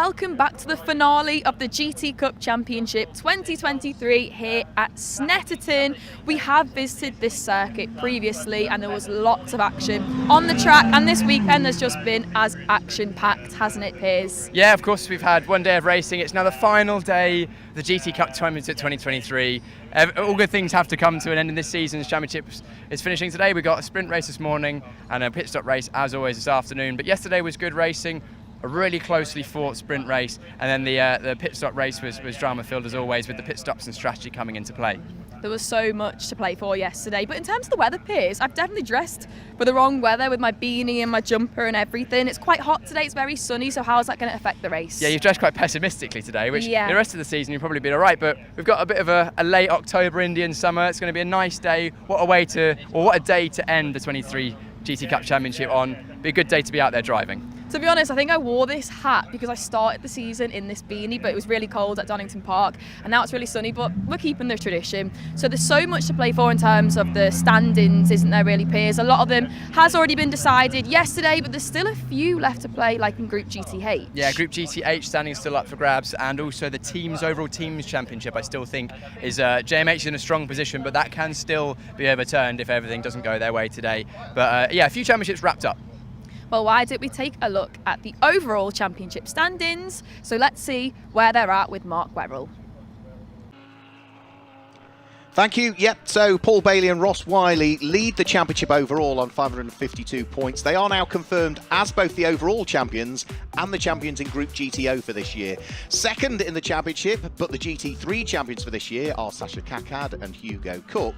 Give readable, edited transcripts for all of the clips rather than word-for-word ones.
welcome back to the finale of the GT Cup Championship 2023 here at Snetterton. We have visited this circuit previously and there was lots of action on the track, and this weekend has just been as action-packed, hasn't it, Piers? Yeah, of course, we've had one day of racing. It's now the final day of the GT Cup Championship 2023. All good things have to come to an end in this season's championship. Is finishing today. We got a sprint race this morning and a pit stop race as always this afternoon, but yesterday was good racing. A really closely fought sprint race, and then the pit stop race was drama filled as always, with the pit stops and strategy coming into play. There was so much to play for yesterday, but in terms of the weather, Piers, I've definitely dressed for the wrong weather with my beanie and my jumper and everything. It's quite hot today, it's very sunny, so how's that going to affect the race? Yeah, you've dressed quite pessimistically today, which the rest of the season you'll probably be alright, but we've got a bit of a late October Indian summer. It's going to be a nice day. What a day to end the 23 GT Cup Championship on. Be a good day to be out there driving. To be honest, I think I wore this hat because I started the season in this beanie, but it was really cold at Donington Park, and now it's really sunny, but we're keeping the tradition. So there's so much to play for in terms of the standings, isn't there really, Piers? A lot of them has already been decided yesterday, but there's still a few left to play, like in Group GTH. Yeah, Group GTH standing still up for grabs, and also the overall teams championship I still think is JMH in a strong position, but that can still be overturned if everything doesn't go their way today. But a few championships wrapped up. Well, why don't we take a look at the overall championship standings? So let's see where they're at with Mark Werrell. Thank you. Yep, so Paul Bailey and Ross Wiley lead the championship overall on 552 points. They are now confirmed as both the overall champions and the champions in Group GTO for this year. Second in the championship, but the GT3 champions for this year are Sasha Kakad and Hugo Cook.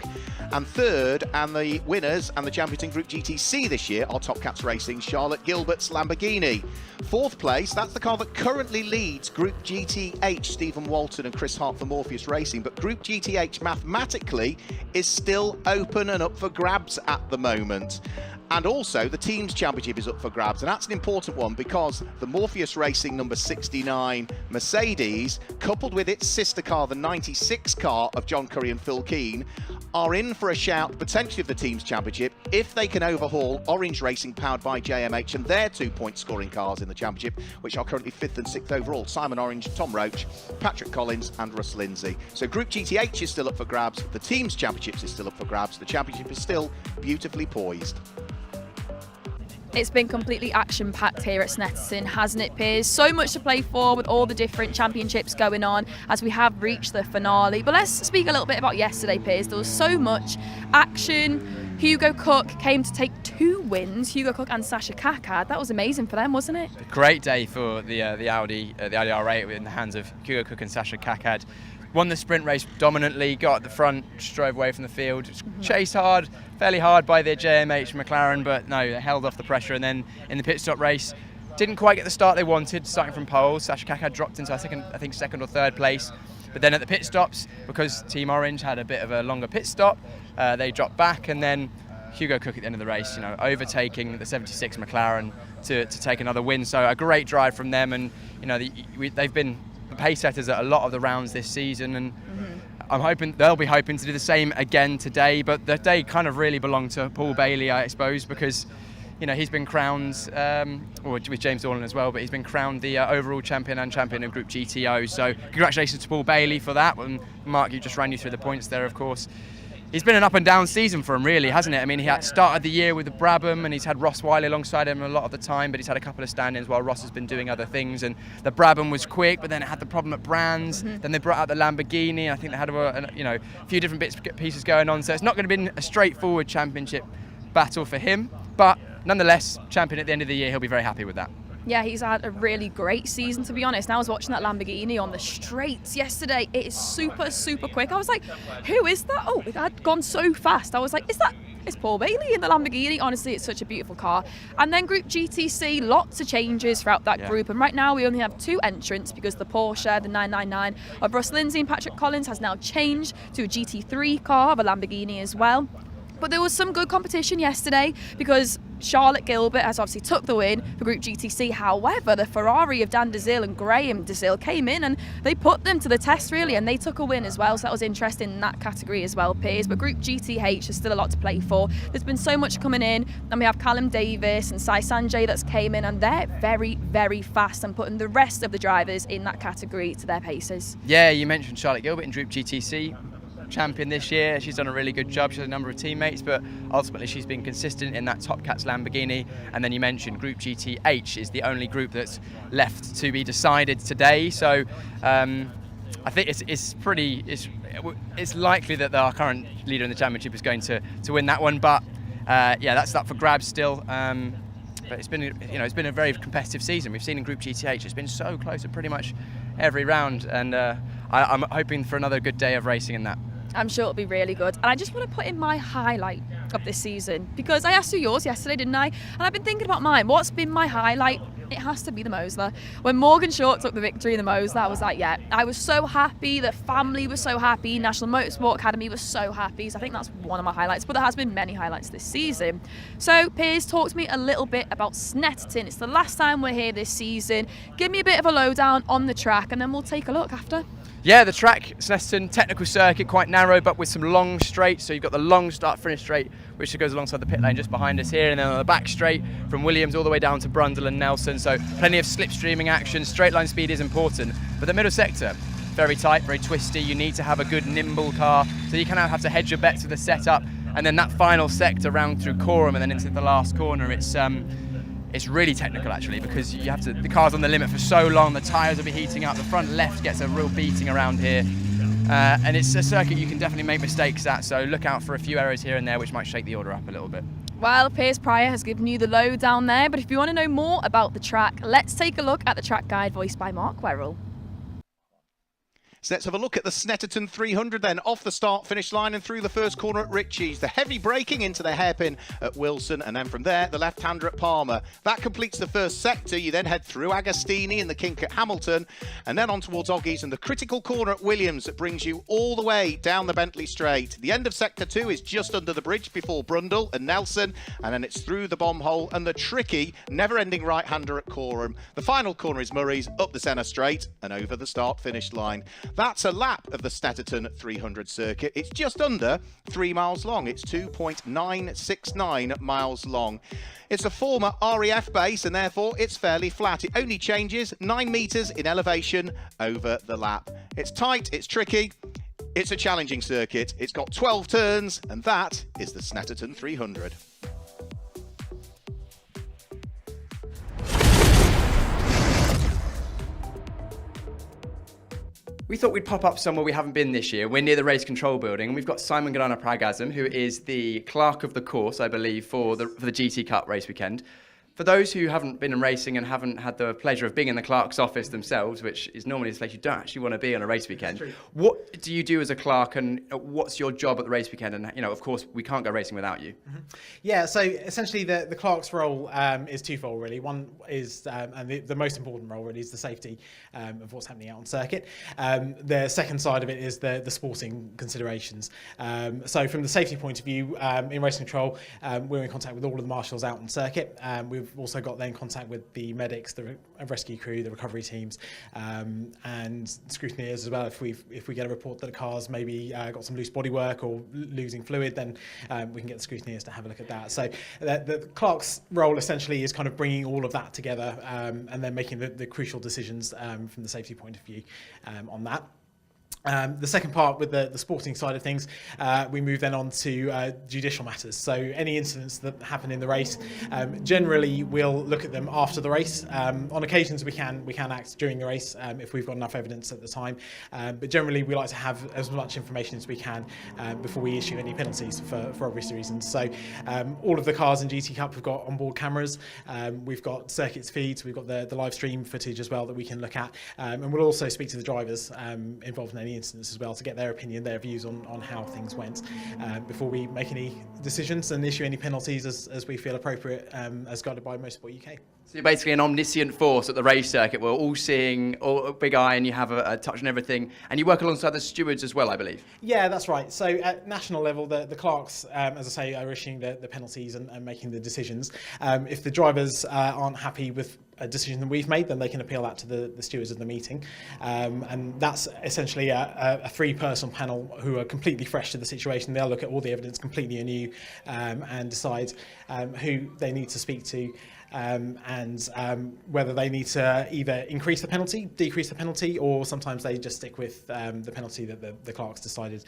And third, and the winners and the champions in Group GTC this year are Top Cats Racing Charlotte Gilbert's Lamborghini. Fourth place, that's the car that currently leads Group GTH, Stephen Walton and Chris Hart for Morpheus Racing, but Group GTH mathematically is still open and up for grabs at the moment. And also the teams championship is up for grabs, and that's an important one because the Morpheus Racing number 69 Mercedes, coupled with its sister car, the 96 car of John Curry and Phil Keane, are in for a shout potentially of the teams championship if they can overhaul Orange Racing powered by JMH and their 2-point scoring cars in the championship, which are currently 5th and 6th overall: Simon Orange, Tom Roach, Patrick Collins and Russ Lindsay. So Group GTH is still up for grabs, the teams championships is still up for grabs, the championship is still beautifully poised. It's been completely action-packed here at Snetterton, hasn't it, Piers? So much to play for with all the different championships going on as we have reached the finale. But let's speak a little bit about yesterday, Piers. There was so much action. Hugo Cook came to take 2 wins, Hugo Cook and Sasha Kakad. That was amazing for them, wasn't it? Great day for the Audi R8 in the hands of Hugo Cook and Sasha Kakad. Won the sprint race dominantly, got at the front, just drove away from the field, chased fairly hard by the JMH McLaren, but no, they held off the pressure. And then in the pit stop race, didn't quite get the start they wanted, starting from pole. Sasha Kakad dropped into, I think second or third place. But then at the pit stops, because Team Orange had a bit of a longer pit stop, they dropped back, and then Hugo Cook at the end of the race, overtaking the 76 McLaren to take another win. So a great drive from them, and they've been the pace setters at a lot of the rounds this season, and I'm hoping they'll be hoping to do the same again today. But the day kind of really belonged to Paul Bailey, I suppose, because he's been crowned, or with James Dornan as well, but he's been crowned the overall champion and champion of Group GTO. So congratulations to Paul Bailey for that. And Mark, you just ran you through the points there, of course. It's been an up and down season for him, really, hasn't it? I mean, he had started the year with the Brabham, and he's had Ross Wiley alongside him a lot of the time, but he's had a couple of stand-ins while Ross has been doing other things. And the Brabham was quick, but then it had the problem at Brands. Then they brought out the Lamborghini. I think they had a few different bits pieces going on. So it's not going to be a straightforward championship battle for him, but nonetheless, champion at the end of the year, he'll be very happy with that. Yeah, he's had a really great season, to be honest. I was watching that Lamborghini on the straights yesterday. It is super, super quick. I was like, who is that? Oh, it had gone so fast. I was like, it's Paul Bailey in the Lamborghini. Honestly, it's such a beautiful car. And then Group GTC, lots of changes throughout that group. And right now we only have 2 entrants because the Porsche, the 999 of Russ Lindsay and Patrick Collins, has now changed to a GT3 car of a Lamborghini as well. But there was some good competition yesterday because Charlotte Gilbert has obviously took the win for Group GTC. However, the Ferrari of Dan Dazil and Graham Dazil came in and they put them to the test, really, and they took a win as well. So that was interesting in that category as well, Piers. But Group GTH is still a lot to play for. There's been so much coming in, and we have Callum Davis and Sai Sanjay that's came in, and they're very, very fast and putting the rest of the drivers in that category to their paces. Yeah, you mentioned Charlotte Gilbert in Group GTC. Champion this year. She's done a really good job. She's had a number of teammates, but ultimately she's been consistent in that Top Cats Lamborghini. And then you mentioned Group GTH is the only group that's left to be decided today. So I think it's likely that our current leader in the championship is going to win that one. But yeah, that's up for grabs still. But it's been a very competitive season. We've seen in Group GTH it's been so close at pretty much every round, and I'm hoping for another good day of racing in that. I'm sure it'll be really good. And I just want to put in my highlight of this season, because I asked you yours yesterday, didn't I? And I've been thinking about mine. What's been my highlight? It has to be the Mosler. When Morgan Short took the victory in the Mosler, I was like, yeah, I was so happy. The family was so happy. National Motorsport Academy was so happy. So I think that's one of my highlights. But there has been many highlights this season. So Piers, talk to me a little bit about Snetterton. It's the last time we're here this season. Give me a bit of a lowdown on the track, and then we'll take a look after. Yeah, the track, Snetterton, technical circuit, quite narrow, but with some long straights. So you've got the long start-finish straight, which goes alongside the pit lane just behind us here, and then on the back straight from Williams all the way down to Brundle and Nelson. So plenty of slipstreaming action. Straight line speed is important, but the middle sector, very tight, very twisty. You need to have a good nimble car, so you kind of have to hedge your bets with the setup. And then that final sector round through Coram and then into the last corner, it's really technical actually, because you have to, the car's on the limit for so long, the tyres will be heating up, the front left gets a real beating around here, and it's a circuit you can definitely make mistakes at, so look out for a few errors here and there which might shake the order up a little bit. Well, Piers Pryor has given you the lowdown there, but if you want to know more about the track, let's take a look at the track guide voiced by Mark Werrell. So let's have a look at the Snetterton 300 then, off the start-finish line and through the first corner at Ritchie's. The heavy braking into the hairpin at Wilson, and then from there, the left-hander at Palmer. That completes the first sector. You then head through Agostini and the kink at Hamilton, and then on towards Oggies and the critical corner at Williams that brings you all the way down the Bentley Straight. The end of Sector 2 is just under the bridge before Brundle and Nelson, and then it's through the bomb hole and the tricky, never-ending right-hander at Coram. The final corner is Murray's, up the centre straight and over the start-finish line. That's a lap of the Snetterton 300 circuit. It's just under 3 miles long. It's 2.969 miles long. It's a former REF base and therefore it's fairly flat. It only changes 9 metres in elevation over the lap. It's tight, it's tricky, it's a challenging circuit. It's got 12 turns, and that is the Snetterton 300. We thought we'd pop up somewhere we haven't been this year. We're near the race control building, and we've got Simon Gadana Pragasm, who is the clerk of the course, I believe, for the GT Cup race weekend. For those who haven't been in racing and haven't had the pleasure of being in the clerk's office themselves, which is normally a place you don't actually want to be on a race weekend, what do you do as a clerk, and what's your job at the race weekend? And, you know, of course, we can't go racing without you. Mm-hmm. Yeah, so essentially the clerk's role is twofold, really. One is, and the most important role, really, is the safety of what's happening out on circuit. The second side of it is the sporting considerations. So from the safety point of view, in race control, we're in contact with all of the marshals out on circuit. We've also got then contact with the medics, the rescue crew, the recovery teams, and scrutineers as well. If we get a report that a car's maybe got some loose bodywork or losing fluid, then we can get the scrutineers to have a look at that. So the clerk's role essentially is kind of bringing all of that together and then making the crucial decisions from the safety point of view on that. The second part with the sporting side of things, we move then on to judicial matters. So any incidents that happen in the race, generally we'll look at them after the race. On occasions we can act during the race if we've got enough evidence at the time. But generally we like to have as much information as we can before we issue any penalties for obvious reasons. So all of the cars in GT Cup have got onboard cameras. We've got circuits feeds. We've got the live stream footage as well that we can look at. And we'll also speak to the drivers involved in any the incidents as well, to get their opinion, their views on how things went, before we make any decisions and issue any penalties as we feel appropriate, as guided by Motorsport UK. So you're basically an omniscient force at the race circuit. We're all seeing, all big eye, and you have a touch on everything. And you work alongside the stewards as well, I believe. Yeah, that's right. So at national level, the clerks, as I say, are issuing the penalties and making the decisions. If the drivers aren't happy with a decision that we've made, then they can appeal that to the stewards of the meeting. And that's essentially a three-person panel who are completely fresh to the situation. They'll look at all the evidence completely anew, and decide who they need to speak to, and whether they need to either increase the penalty, decrease the penalty, or sometimes they just stick with the penalty that the clerks decided,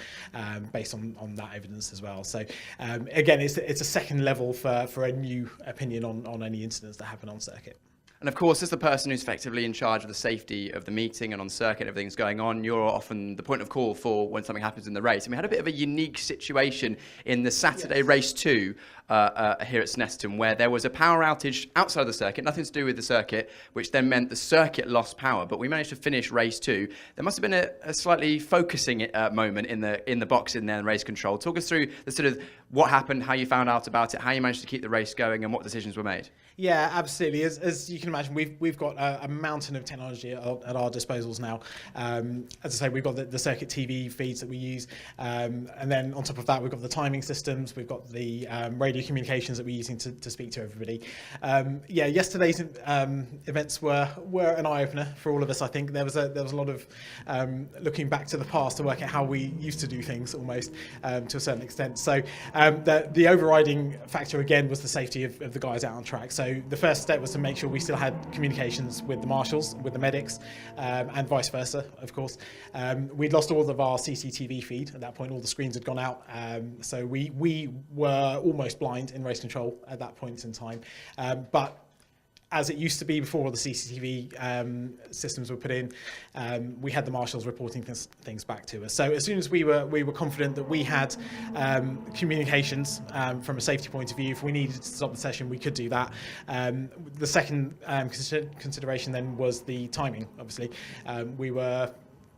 based on that evidence as well. So again, it's a second level for a new opinion on any incidents that happen on circuit. And of course, as the person who's effectively in charge of the safety of the meeting and on circuit, everything's going on, you're often the point of call for when something happens in the race. And we had a bit of a unique situation in the Saturday race 2 here at Snetterton, where there was a power outage outside of the circuit, nothing to do with the circuit, which then meant the circuit lost power. But we managed to finish race 2. There must have been a slightly focusing moment in the box in there in race control. Talk us through the sort of what happened, how you found out about it, how you managed to keep the race going, and what decisions were made. Yeah, absolutely. As you can imagine, we've got a mountain of technology at our disposals now. As I say, we've got the circuit TV feeds that we use, and then on top of that, we've got the timing systems, we've got the radio communications that we're using to speak to everybody. Yeah, yesterday's events were an eye-opener for all of us. I think there was a lot of looking back to the past to work out how we used to do things, almost, to a certain extent. So the overriding factor again was the safety of the guys out on track. So the first step was to make sure we still had communications with the marshals, with the medics, and vice versa, of course. We'd lost all of our CCTV feed at that point. All the screens had gone out. So we were almost blind in race control at that point in time. But as it used to be before all the CCTV systems were put in, we had the marshals reporting things back to us. So as soon as we were confident that we had communications from a safety point of view, if we needed to stop the session, we could do that. The second consideration then was the timing, obviously. We were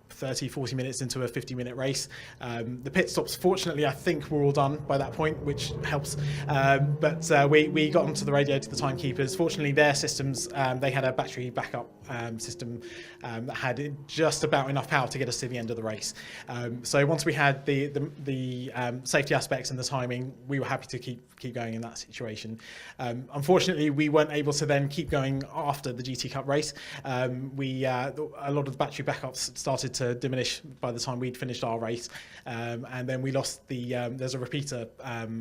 30-40 minutes into a 50-minute race. The pit stops, fortunately, I think were all done by that point, which helps. But we got onto the radio to the timekeepers. Fortunately, their systems, they had a battery backup system that had just about enough power to get us to the end of the race. So once we had the safety aspects and the timing, we were happy to keep going in that situation. Unfortunately, we weren't able to then keep going after the GT Cup race. A lot of the battery backups started to diminish by the time we'd finished our race, and then we lost there's a repeater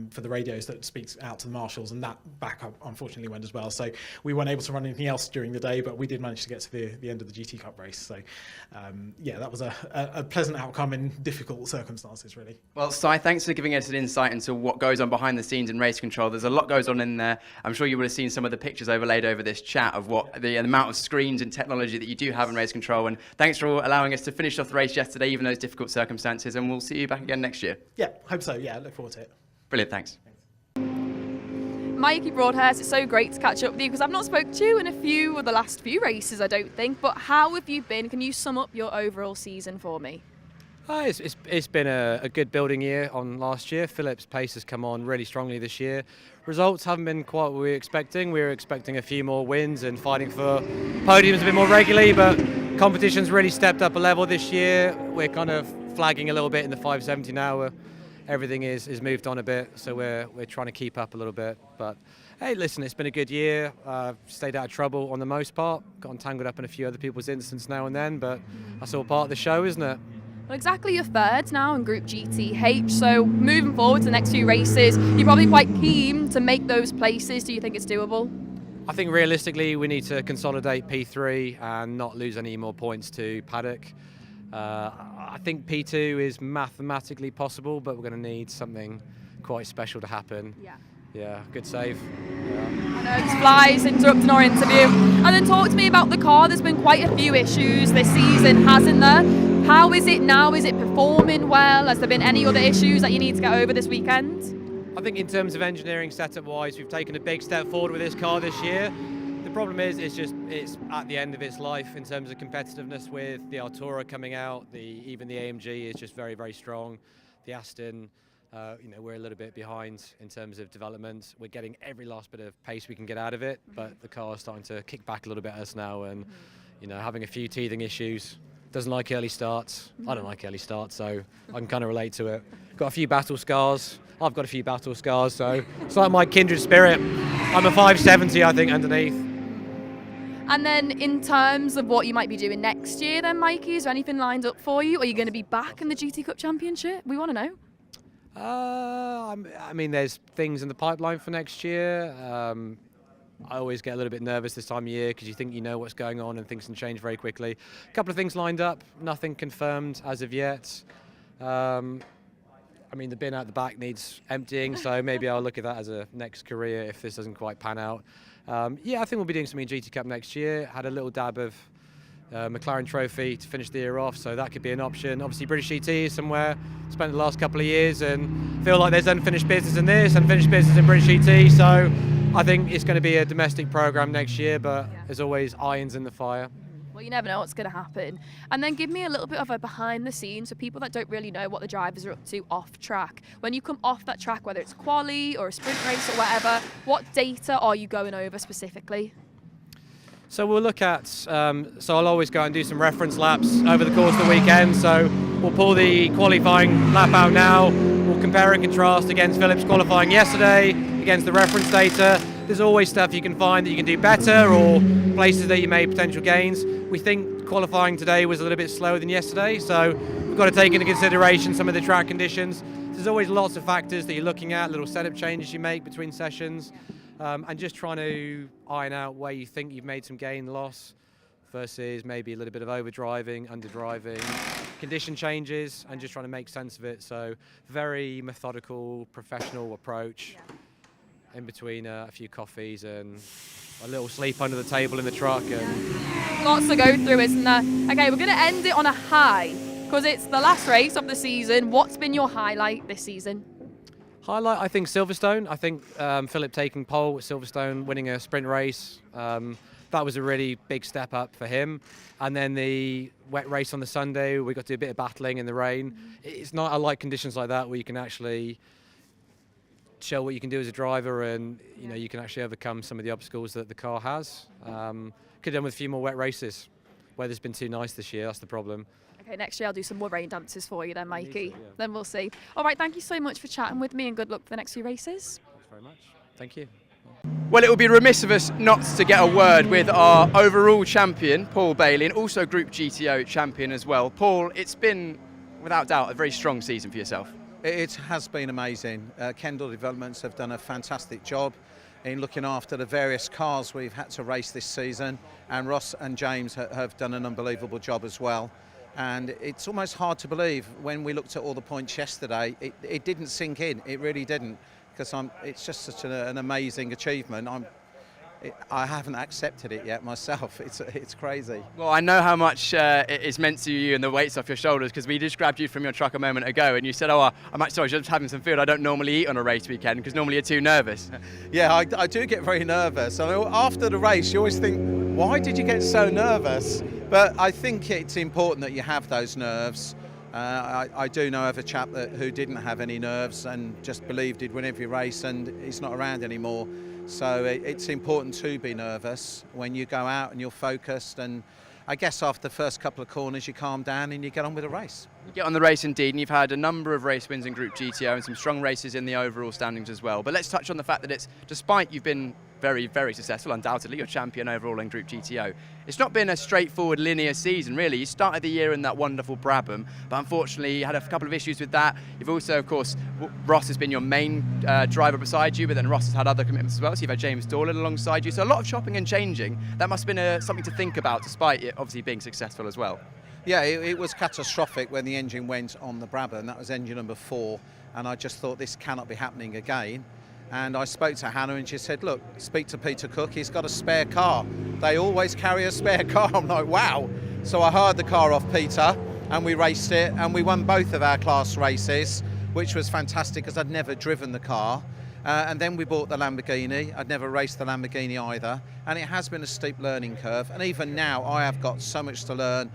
for the radios that speaks out to the marshals, and that backup unfortunately went as well. So we weren't able to run anything else during the day, but we did manage to get to the end of the GT Cup race. So yeah, that was a pleasant outcome in difficult circumstances, really. Well, Si, thanks for giving us an insight into what goes on behind the scenes in race control. There's a lot goes on in there. I'm sure you would have seen some of the pictures overlaid over this chat of what the amount of screens and technology that you do have in race control. And thanks for allowing us to finish off the race yesterday, even those difficult circumstances, and we'll see you back again next year. Yeah, hope so. Yeah, look forward to it. Brilliant, thanks. Mikey Broadhurst, it's so great to catch up with you because I've not spoken to you in the last few races, I don't think. But how have you been? Can you sum up your overall season for me? It's been a good building year on last year. Philip's pace has come on really strongly this year. Results haven't been quite what we were expecting. We were expecting a few more wins and fighting for podiums a bit more regularly, but competition's really stepped up a level this year. We're kind of flagging a little bit in the 570 now, where everything is moved on a bit, so we're trying to keep up a little bit. But hey, listen, it's been a good year. Stayed out of trouble on the most part. Got entangled up in a few other people's incidents now and then, but that's all part of the show, isn't it? Well, exactly, you're third now in Group GTH, so moving forward to the next few races, you're probably quite keen to make those places. Do you think it's doable? I think realistically we need to consolidate P3 and not lose any more points to Paddock. I think P2 is mathematically possible, but we're going to need something quite special to happen. Yeah, good save. I know, just flies interrupting our interview. And then talk to me about the car. There's been quite a few issues this season, hasn't there? How is it now? Is it performing well? Has there been any other issues that you need to get over this weekend? I think in terms of engineering setup wise, we've taken a big step forward with this car this year. The problem is, it's at the end of its life in terms of competitiveness. With the Altura coming out, even the AMG is just very, very strong. The Aston, we're a little bit behind in terms of development. We're getting every last bit of pace we can get out of it, but the car is starting to kick back a little bit at us now, and having a few teething issues. Doesn't like early starts. I don't like early starts, so I can kind of relate to it. Got a few battle scars. I've got a few battle scars, so it's like my kindred spirit. I'm a 570, I think, underneath. And then in terms of what you might be doing next year then, Mikey, is there anything lined up for you? Are you going to be back in the GT Cup Championship? We want to know. I mean, there's things in the pipeline for next year. I always get a little bit nervous this time of year because you think you know what's going on and things can change very quickly. A couple of things lined up, nothing confirmed as of yet. I mean, the bin out the back needs emptying, so maybe I'll look at that as a next career if this doesn't quite pan out. Yeah, I think we'll be doing something in GT Cup next year. Had a little dab of McLaren Trophy to finish the year off, so that could be an option. Obviously, British GT is somewhere. Spent the last couple of years and feel like there's unfinished business in this, unfinished business in British GT, so I think it's going to be a domestic programme next year, but there's always irons in the fire. Well, you never know what's going to happen. And then give me a little bit of a behind the scenes for people that don't really know what the drivers are up to off track. When you come off that track, whether it's quali or a sprint race or whatever, what data are you going over specifically? So we'll look at, so I'll always go and do some reference laps over the course of the weekend. So we'll pull the qualifying lap out now. We'll compare and contrast against Phillips qualifying yesterday, against the reference data. There's always stuff you can find that you can do better or places that you made potential gains. We think qualifying today was a little bit slower than yesterday, so we've got to take into consideration some of the track conditions. There's always lots of factors that you're looking at, little setup changes you make between sessions, and just trying to iron out where you think you've made some gain, loss, versus maybe a little bit of overdriving, underdriving, condition changes, and just trying to make sense of it. So very methodical, professional approach. In between a few coffees and a little sleep under the table in the truck. And lots to go through, isn't there? Okay, we're going to end it on a high because it's the last race of the season. What's been your highlight this season? Highlight, I think Silverstone. I think Philip taking pole at Silverstone, winning a sprint race. That was a really big step up for him. And then the wet race on the Sunday, we got to do a bit of battling in the rain. It's not, I like conditions like that where you can actually show what you can do as a driver, and you can actually overcome some of the obstacles that the car has. Could have done with a few more wet races. Weather's been too nice this year, that's the problem. Okay, next year I'll do some more rain dances for you then, Mikey. Yeah. Then we'll see. All right, thank you so much for chatting with me and good luck for the next few races. Thanks very much. Thank you. Well, it would be remiss of us not to get a word with our overall champion, Paul Bailey, and also Group GTO champion as well. Paul, it's been, without doubt, a very strong season for yourself. It has been amazing. Kendall Developments have done a fantastic job in looking after the various cars we've had to race this season, and Ross and James have done an unbelievable job as well. And it's almost hard to believe when we looked at all the points yesterday, it didn't sink in, it really didn't, because it's just such an amazing achievement. I haven't accepted it yet myself. It's crazy. Well, I know how much it is meant to you and the weight's off your shoulders, because we just grabbed you from your truck a moment ago and you said, I'm actually just having some food. I don't normally eat on a race weekend because normally you're too nervous. Yeah, I do get very nervous. I mean, after the race, you always think, why did you get so nervous? But I think it's important that you have those nerves. I do know of a chap who didn't have any nerves and just believed he'd win every race, and he's not around anymore. So it's important to be nervous when you go out and you're focused, and I guess after the first couple of corners you calm down and you get on with the race. You get on the race indeed, and you've had a number of race wins in Group GTO and some strong races in the overall standings as well. But let's touch on the fact that it's, despite you've been very, very successful, undoubtedly, you're champion overall in Group GTO. It's not been a straightforward linear season, really. You started the year in that wonderful Brabham, but unfortunately you had a couple of issues with that. You've also, of course, Ross has been your main driver beside you, but then Ross has had other commitments as well, so you've had James Dorland alongside you. So a lot of chopping and changing. That must have been something to think about, despite it obviously being successful as well. Yeah, it was catastrophic when the engine went on the Brabham. That was engine number 4, and I just thought this cannot be happening again. And I spoke to Hannah and she said, look, speak to Peter Cook, he's got a spare car. They always carry a spare car. I'm like, wow. So I hired the car off Peter and we raced it, and we won both of our class races, which was fantastic because I'd never driven the car. And then we bought the Lamborghini. I'd never raced the Lamborghini either, and it has been a steep learning curve. And even now, I have got so much to learn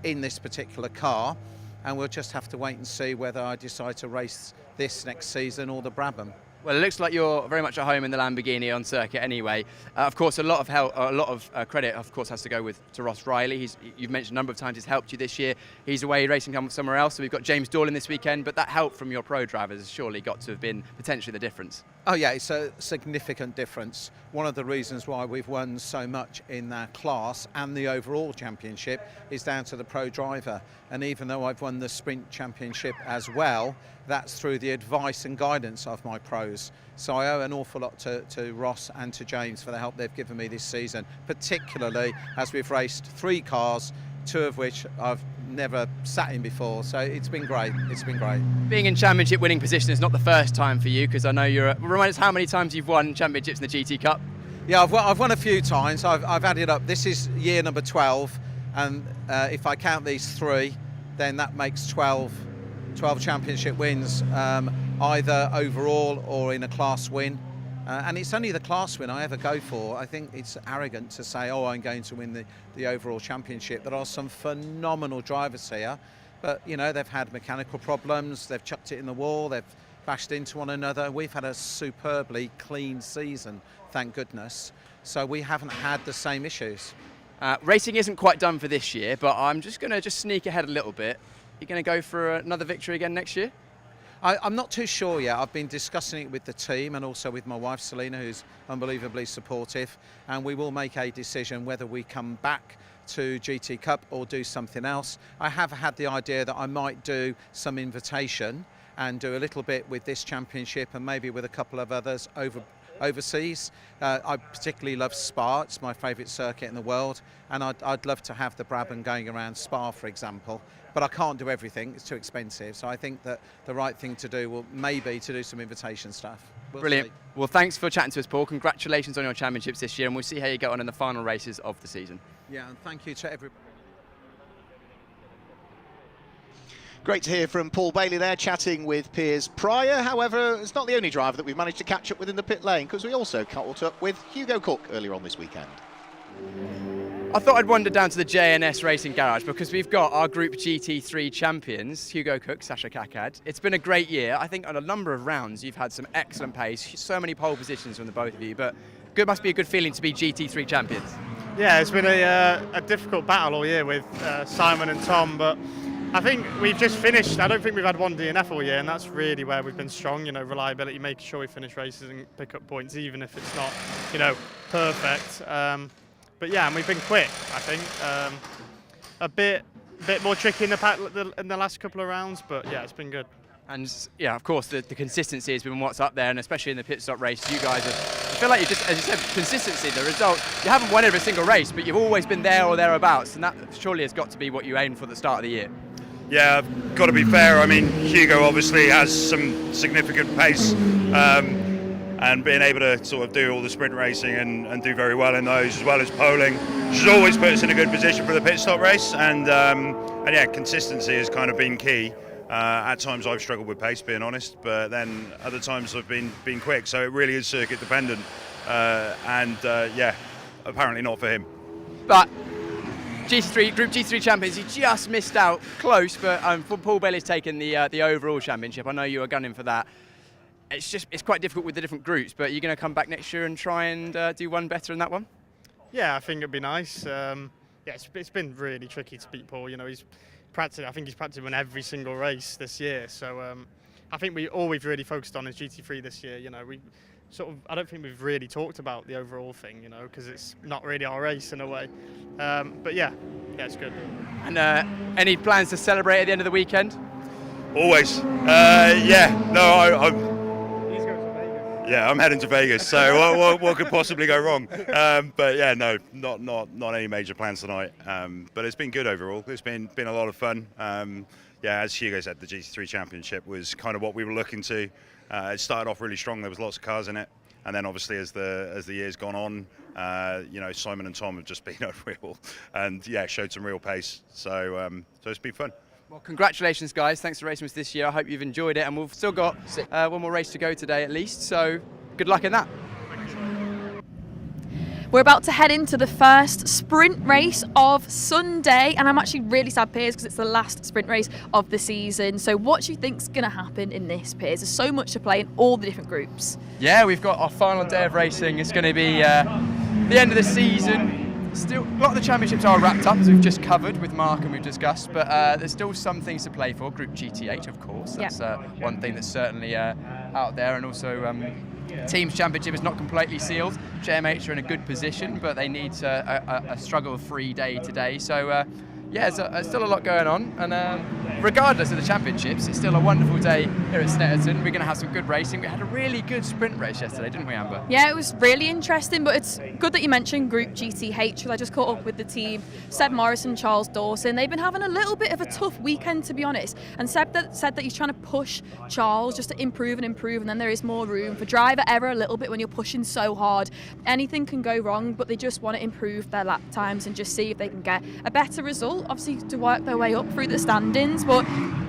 in this particular car, and we'll just have to wait and see whether I decide to race this next season or the Brabham. Well, it looks like you're very much at home in the Lamborghini on circuit anyway. Of course, a lot of help, credit, of course, has to go to Ross Riley. You've mentioned a number of times he's helped you this year. He's away racing somewhere else, so we've got James Dorlin this weekend. But that help from your pro drivers has surely got to have been potentially the difference. Oh yeah, it's a significant difference. One of the reasons why we've won so much in our class and the overall championship is down to the pro driver. And even though I've won the sprint championship as well, that's through the advice and guidance of my pros. So I owe an awful lot to Ross and to James for the help they've given me this season, particularly as we've raced 3 cars, 2 of which I've never sat in before. So it's been great. It's been great. Being in championship winning position is not the first time for you, because I know remind us how many times you've won championships in the GT Cup. Yeah, I've won a few times. I've added up. This is year number 12, and if I count these 3, then that makes 12 championship wins, either overall or in a class win. And it's only the class win I ever go for. I think it's arrogant to say, oh, I'm going to win the overall championship. There are some phenomenal drivers here, but you know, they've had mechanical problems, they've chucked it in the wall, they've bashed into one another. We've had a superbly clean season, thank goodness. So we haven't had the same issues. Racing isn't quite done for this year, but I'm just going to sneak ahead a little bit. You're going to go for another victory again next year? I'm not too sure yet. I've been discussing it with the team and also with my wife Selena, who's unbelievably supportive, and we will make a decision whether we come back to GT Cup or do something else. I have had the idea that I might do some invitation and do a little bit with this championship and maybe with a couple of others overseas. I particularly love Spa. It's my favourite circuit in the world, and I'd love to have the Brabham going around Spa, for example. But I can't do everything, it's too expensive. So I think that the right thing to do will maybe to do some invitation stuff. Brilliant. See. Well, thanks for chatting to us, Paul. Congratulations on your championships this year, and we'll see how you get on in the final races of the season. Yeah, and thank you to everybody. Great to hear from Paul Bailey there, chatting with Piers Pryor. However, it's not the only driver that we've managed to catch up with in the pit lane, because we also caught up with Hugo Cook earlier on this weekend. I thought I'd wander down to the JNS Racing Garage because we've got our Group GT3 champions, Hugo Cook, Sasha Kakad. It's been a great year. I think on a number of rounds you've had some excellent pace, so many pole positions from the both of you, but it must be a good feeling to be GT3 champions. Yeah, it's been a difficult battle all year with Simon and Tom, but I think we've just finished. I don't think we've had one DNF all year, and that's really where we've been strong. You know, reliability, making sure we finish races and pick up points, even if it's not, you know, perfect. But yeah, and we've been quick. I think a bit more tricky in the last couple of rounds, but yeah, it's been good. And yeah, of course, the consistency has been what's up there, and especially in the pit stop race, you guys have. I feel like you just, as you said, consistency. The result, you haven't won every single race, but you've always been there or thereabouts, and that surely has got to be what you aim for at the start of the year. Yeah, I've got to be fair. I mean, Hugo obviously has some significant pace, and being able to sort of do all the sprint racing and do very well in those, as well as polling, she's always put us in a good position for the pit stop race. And yeah, consistency has kind of been key. At times I've struggled with pace, being honest, but then other times I've been quick. So it really is circuit dependent, yeah, apparently not for him. But Group GT3 champions, you just missed out, close, but Paul Bailey's taken the overall championship. I know you were gunning for that. It's quite difficult with the different groups, but you're going to come back next year and try and do one better in that one? Yeah, I think it'd be nice. Yeah, it's been really tricky to beat Paul. You know, he's practically won every single race this year. So I think all we've really focused on is GT3 this year. You know, I don't think we've really talked about the overall thing, you know, because it's not really our race in a way. But yeah, it's good. And any plans to celebrate at the end of the weekend? Always. I'm heading to Vegas. So what could possibly go wrong? But yeah, no, not any major plans tonight. But it's been good overall. It's been a lot of fun. Yeah, as Hugo said, the GT3 Championship was kind of what we were looking to. It started off really strong. There was lots of cars in it, and then obviously as the years gone on, you know, Simon and Tom have just been unreal, and yeah, showed some real pace. So it's been fun. Well, congratulations, guys. Thanks for racing with us this year. I hope you've enjoyed it, and we've still got one more race to go today at least, so good luck in that. We're about to head into the first sprint race of Sunday, and I'm actually really sad, Piers, because it's the last sprint race of the season. So what do you think's going to happen in this, Piers? There's so much to play in all the different groups. Yeah, we've got our final day of racing. It's going to be the end of the season. Still, a lot of the championships are wrapped up, as we've just covered with Mark and we've discussed, but there's still some things to play for. Group GT8, of course. That's one thing that's certainly out there, and also Teams Championship is not completely sealed. JMH are in a good position, but they need a struggle-free day today. So, yeah, there's still a lot going on. And regardless of the championships, it's still a wonderful day here at Snetterton. We're going to have some good racing. We had a really good sprint race yesterday, didn't we, Amber? Yeah, it was really interesting, but it's good that you mentioned Group GTH, because I just caught up with the team, Seb Morris and Charles Dawson. They've been having a little bit of a tough weekend, to be honest. And Seb said that he's trying to push Charles just to improve, and then there is more room for driver error a little bit when you're pushing so hard. Anything can go wrong, but they just want to improve their lap times and just see if they can get a better result, obviously to work their way up through the standings. But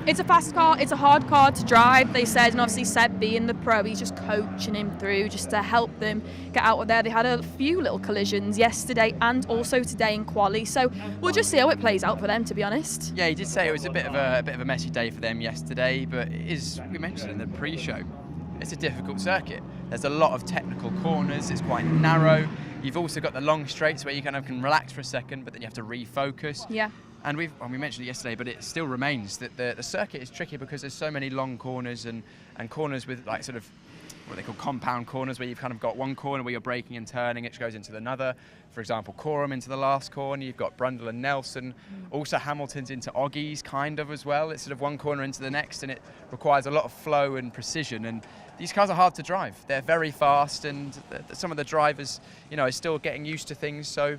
it's a fast car, it's a hard car to drive, they said, and obviously Seb being the pro, he's just coaching him through just to help them get out of there. They had a few little collisions yesterday and also today in quali, so we'll just see how it plays out for them, to be honest. Yeah, he did say it was a bit of a messy day for them yesterday, but it is, we mentioned in the pre-show, it's a difficult circuit. There's a lot of technical corners, it's quite narrow. You've also got the long straights where you kind of can relax for a second, but then you have to refocus. Yeah. And we mentioned it yesterday, but it still remains that the circuit is tricky because there's so many long corners and corners with like sort of what they call compound corners, where you've kind of got one corner where you're braking and turning, it goes into another. For example, Coram into the last corner, you've got Brundle and Nelson. Also Hamilton's into Oggies kind of as well. It's sort of one corner into the next, and it requires a lot of flow and precision. And these cars are hard to drive. They're very fast, and some of the drivers, are still getting used to things. So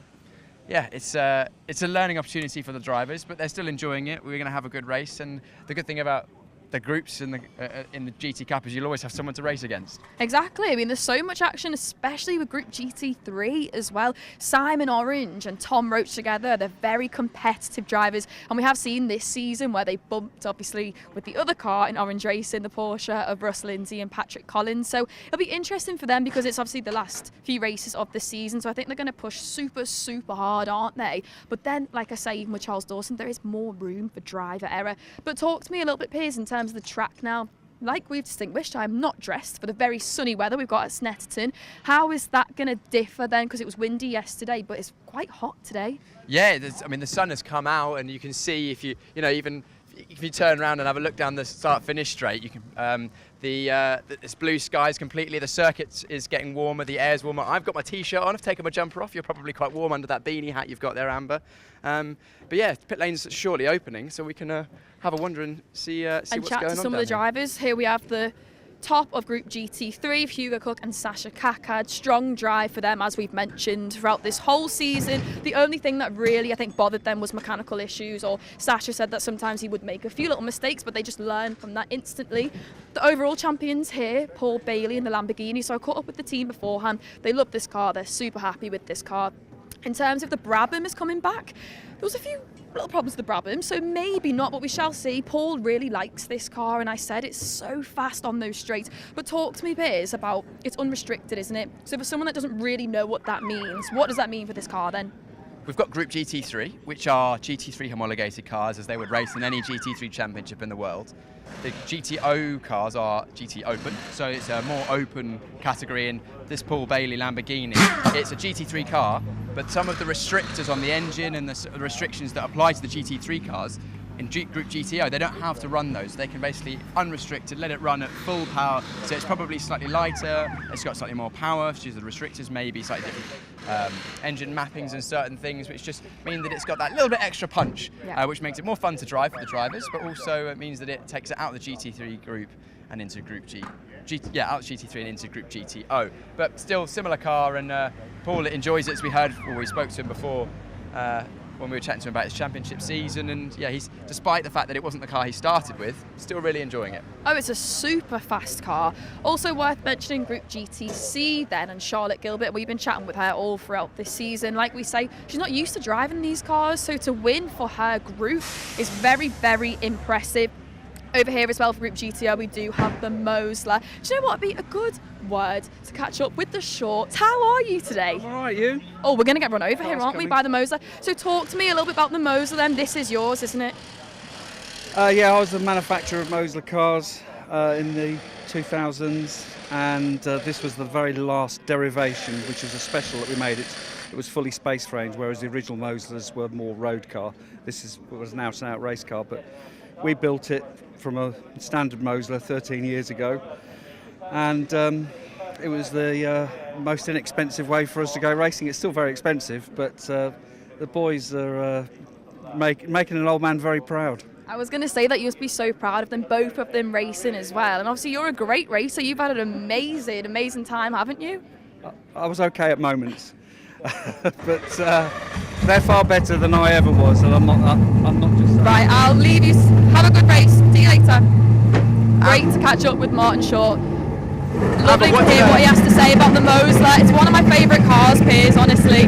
yeah, it's a learning opportunity for the drivers, but they're still enjoying it. We're going to have a good race, and the good thing about the groups in the GT Cup is you'll always have someone to race against. Exactly. I mean, there's so much action, especially with Group GT3 as well. Simon Orange and Tom Roach together, they're very competitive drivers, and we have seen this season where they bumped, obviously, with the other car in Orange Racing, the Porsche of Russ Lindsay and Patrick Collins. So it'll be interesting for them because it's obviously the last few races of the season, so I think they're going to push super, super hard, aren't they? But then, like I say, even with Charles Dawson, there is more room for driver error. But talk to me a little bit, Piers, in terms of the track now. Like we've distinguished, I'm not dressed for the very sunny weather we've got at Snetterton. How is that going to differ then? Because it was windy yesterday, but it's quite hot today. Yeah, the sun has come out, and you can see if even if you turn around and have a look down the start-finish straight, you can. It's blue skies completely. The circuit is getting warmer. The air's warmer. I've got my t-shirt on. I've taken my jumper off. You're probably quite warm under that beanie hat you've got there, Amber. But yeah, pit lane's shortly opening, so we can have a wander and see what's going on. And chat to some of the drivers. Here we have the top of Group GT3, Hugo Cook and Sasha Kakad. Strong drive for them, as we've mentioned, throughout this whole season. The only thing that really, I think, bothered them was mechanical issues, or Sasha said that sometimes he would make a few little mistakes, but they just learn from that instantly. The overall champions here, Paul Bailey in the Lamborghini, so I caught up with the team beforehand. They love this car, they're super happy with this car. In terms of the Brabham is coming back, there was a few little problems with the Brabham, so maybe not, but we shall see. Paul really likes this car, and I said it's so fast on those straights. But talk to me, Piers, about it's unrestricted, isn't it? So for someone that doesn't really know what that means, what does that mean for this car then? We've got Group GT3, which are GT3 homologated cars, as they would race in any GT3 championship in the world. The GTO cars are GT Open, so it's a more open category. In this Paul Bailey Lamborghini, it's a GT3 car, but some of the restrictors on the engine and the restrictions that apply to the GT3 cars in Group GTO, they don't have to run those. They can basically unrestricted let it run at full power. So it's probably slightly lighter, it's got slightly more power, due to the restrictors, maybe slightly different engine mappings and certain things, which just mean that it's got that little bit extra punch, which makes it more fun to drive for the drivers, but also it means that it takes it out of the GT3 group and into Group out of GT3 and into Group GTO. But still, similar car, and Paul enjoys it, as we heard, or we spoke to him before. when we were chatting to him about his championship season, and yeah, he's, despite the fact that it wasn't the car he started with, still really enjoying it. Oh, it's a super fast car. Also worth mentioning Group GTC then, and Charlotte Gilbert. We've been chatting with her all throughout this season. Like we say, she's not used to driving these cars, so to win for her group is very, very impressive. Over here as well for Group GTO, we do have the Mosler. Do you know what would be a good word to catch up with the shorts? How are you today? All right, you? Oh, we're going to get run over here, aren't we, coming. by the Mosler? So talk to me a little bit about the Mosler then. This is yours, isn't it? Yeah, I was the manufacturer of Mosler cars in the 2000s, and this was the very last derivation, which was a special that we made. It was fully space framed, whereas the original Moslers were more road car. This was an out-and-out race car, but we built it from a standard Mosler 13 years ago, and it was the most inexpensive way for us to go racing. It's still very expensive, but the boys are making an old man very proud. I was going to say that you must be so proud of them, both of them racing as well. And obviously you're a great racer. You've had an amazing time, haven't you? I was okay at moments, but they're far better than I ever was, and I'm not just saying. Right, I'll leave you. Have a good race. See you later. Great to catch up with Martin Short. Lovely to hear what he has to say about the Mosler. It's one of my favourite cars, Piers, honestly.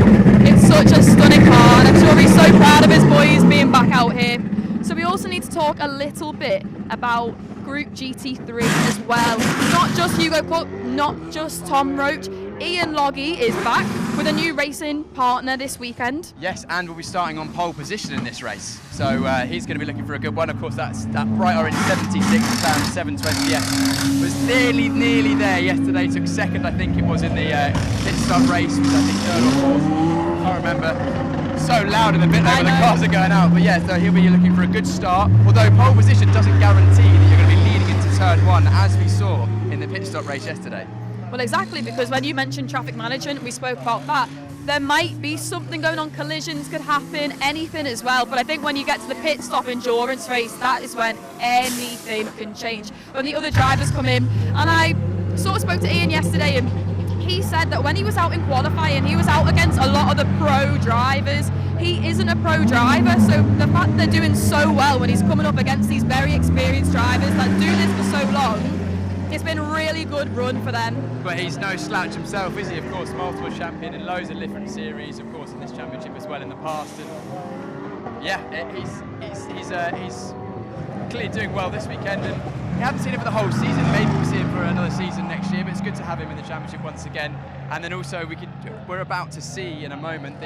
It's such a stunning car, and I'm sure he's so proud of his boys being back out here. So we also need to talk a little bit about Group GT3 as well. Not just Hugo Cook, not just Tom Roach. Ian Loggy is back with a new racing partner this weekend. Yes, and we'll be starting on pole position in this race. So he's going to be looking for a good one. Of course, that bright orange 76 McLaren 720S was nearly there yesterday. Took second, I think it was, in the pit stop race, which I think third or fourth. Can't remember. So loud in the pit lane when the cars are going out. But yeah, so he'll be looking for a good start. Although pole position doesn't guarantee that you're going to be leading into turn one, as we saw in the pit stop race yesterday. Well, exactly, because when you mentioned traffic management, we spoke about that. There might be something going on, collisions could happen, anything as well. But I think when you get to the pit stop endurance race, that is when anything can change. When the other drivers come in, and I sort of spoke to Ian yesterday, and he said that when he was out in qualifying, he was out against a lot of the pro drivers. He isn't a pro driver, so the fact they're doing so well when he's coming up against these very experienced drivers that do this for so long, it's been a really good run for them. But he's no slouch himself, is he? Of course, multiple champion in loads of different series, of course, in this championship as well in the past. And yeah, he's clearly doing well this weekend, and we haven't seen him for the whole season. Maybe we'll see him for another season next year, but it's good to have him in the championship once again. And then also we're about to see in a moment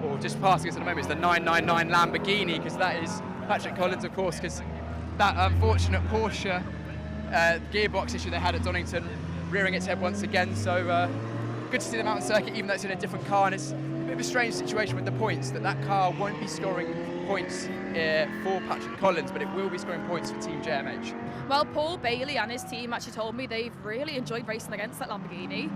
or just passing us in a moment, it's the 999 Lamborghini, because that is Patrick Collins, of course, because that unfortunate Porsche gearbox issue they had at Donington rearing its head once again. So good to see them out on circuit, even though it's in a different car, and it's a bit of a strange situation with the points, that car won't be scoring points for Patrick Collins, but it will be scoring points for Team JMH. Well, Paul Bailey and his team actually told me they've really enjoyed racing against that Lamborghini,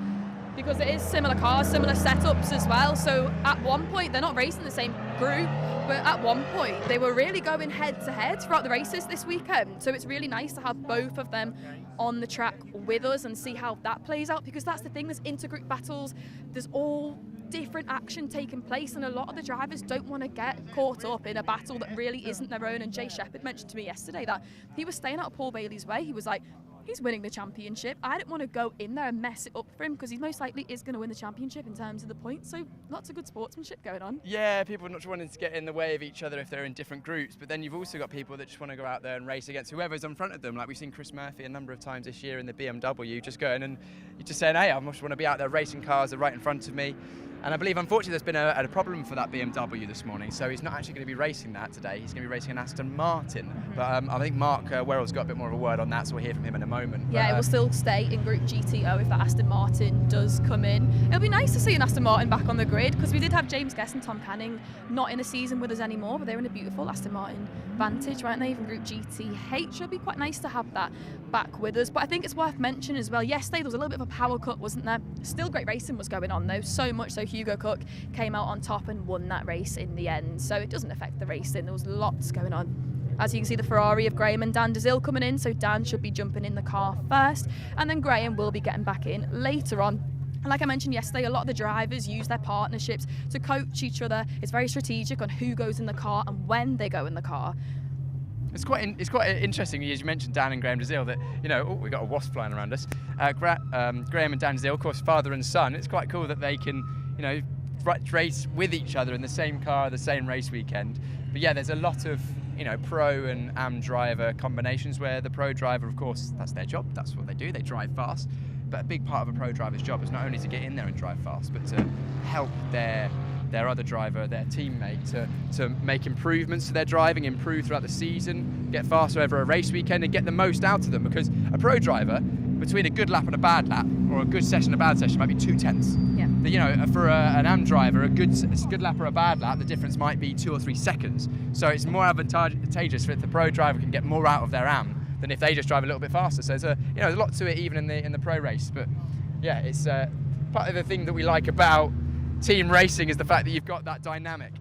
because it is similar cars, similar setups as well. So at one point, they're not racing the same group, but at one point they were really going head to head throughout the races this weekend. So it's really nice to have both of them on the track with us and see how that plays out, because that's the thing, there's intergroup battles, there's all different action taking place, and a lot of the drivers don't want to get caught up in a battle that really isn't their own. And Jay Shepherd mentioned to me yesterday that he was staying out of Paul Bailey's way. He was like, he's winning the championship. I didn't want to go in there and mess it up for him, because he most likely is going to win the championship in terms of the points. So lots of good sportsmanship going on. Yeah, people not wanting to get in the way of each other if they're in different groups, but then you've also got people that just want to go out there and race against whoever's in front of them. Like we've seen Chris Murphy a number of times this year in the BMW, just going and you're just saying, hey, I just want to be out there racing cars that are right in front of me. And I believe, unfortunately, there's been a problem for that BMW this morning, so he's not actually going to be racing that today. He's going to be racing an Aston Martin. But I think Mark Werrell's got a bit more of a word on that, so we'll hear from him in a moment. Yeah, it will still stay in Group GTO if that Aston Martin does come in. It'll be nice to see an Aston Martin back on the grid, because we did have James Guest and Tom Canning not in a season with us anymore, but they're in a beautiful Aston Martin Vantage, right now, even Group GTH. It'll be quite nice to have that back with us. But I think it's worth mentioning as well, yesterday there was a little bit of a power cut, wasn't there? Still great racing was going on though, so much so Hugo Cook came out on top and won that race in the end. So it doesn't affect the racing, there was lots going on. As you can see, the Ferrari of Graham and Dan Dazil coming in, so Dan should be jumping in the car first, and then Graham will be getting back in later on. And like I mentioned yesterday, a lot of the drivers use their partnerships to coach each other. It's very strategic on who goes in the car and when they go in the car. It's quite interesting, as you mentioned, Dan and Graham Dazil, that, you know, we got a wasp flying around us. Graham and Dan Dazil, of course, father and son. It's quite cool that they can, you know, race with each other in the same car, the same race weekend. But yeah, there's a lot of, you know, pro and AM driver combinations where the pro driver, of course, that's their job, that's what they do, they drive fast. But a big part of a pro driver's job is not only to get in there and drive fast, but to help their other driver, their teammate, to make improvements to their driving, improve throughout the season, get faster over a race weekend and get the most out of them. Because a pro driver, between a good lap and a bad lap, or a good session and a bad session, might be 2/10. Yeah. But, you know, for an AM driver, a good lap or a bad lap, the difference might be 2 or 3 seconds. So it's more advantageous if the pro driver can get more out of their AM than if they just drive a little bit faster. So there's a lot to it even in the pro race. But yeah, it's part of the thing that we like about team racing is the fact that you've got that dynamic.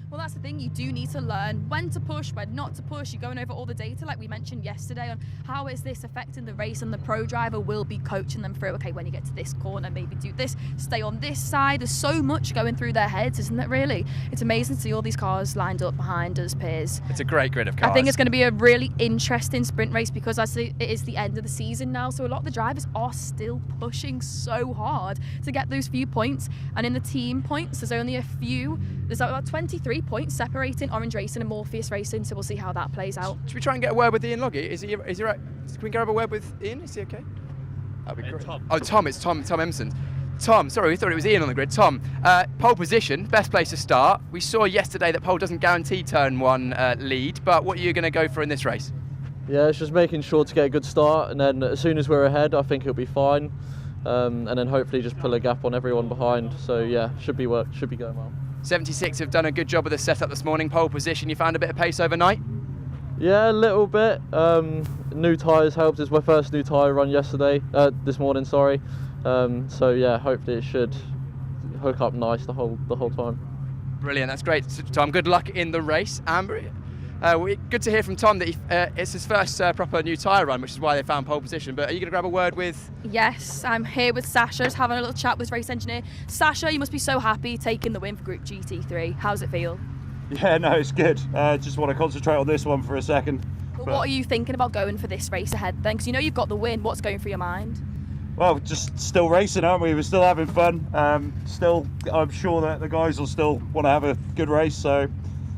Well, that's the thing, you do need to learn when to push, when not to push. You're going over all the data like we mentioned yesterday on how is this affecting the race, and the pro driver will be coaching them through, okay, when you get to this corner, maybe do this, stay on this side. There's so much going through their heads, isn't it really? It's amazing to see all these cars lined up behind us, Piers. It's a great grid of cars. I think it's going to be a really interesting sprint race because it is the end of the season now, so a lot of the drivers are still pushing so hard to get those few points. And in the team points, there's only a few. There's about 23 points separating Orange Racing and Morpheus Racing, so we'll see how that plays out. Should we try and get a word with Ian Logie? Is he right? Can we grab a word with Ian? Is he okay? That'd be great. Tom. Oh, Tom. It's Tom Emerson. Tom, sorry, we thought it was Ian on the grid. Tom, pole position, best place to start. We saw yesterday that pole doesn't guarantee turn 1 lead, but what are you going to go for in this race? Yeah, it's just making sure to get a good start, and then as soon as we're ahead, I think it'll be fine. And then hopefully just pull a gap on everyone behind. So yeah, should be going well. 76 have done a good job of the setup this morning. Pole position, you found a bit of pace overnight? Yeah, a little bit. New tyres helped. It's my first new tyre run this morning, sorry. So yeah, hopefully it should hook up nice the whole time. Brilliant, that's great. Tom, good luck in the race. Amber, good to hear from Tom that it's his first proper new tyre run, which is why they found pole position. But are you going to grab a word with? Yes, I'm here with Sasha, just having a little chat with race engineer. Sasha, you must be so happy taking the win for Group GT3. How's it feel? Yeah, no, it's good. Just want to concentrate on this one for a second. But what are you thinking about going for this race ahead then? Because you know you've got the win. What's going through your mind? Well, just still racing, aren't we? We're still having fun. I'm sure that the guys will still want to have a good race, so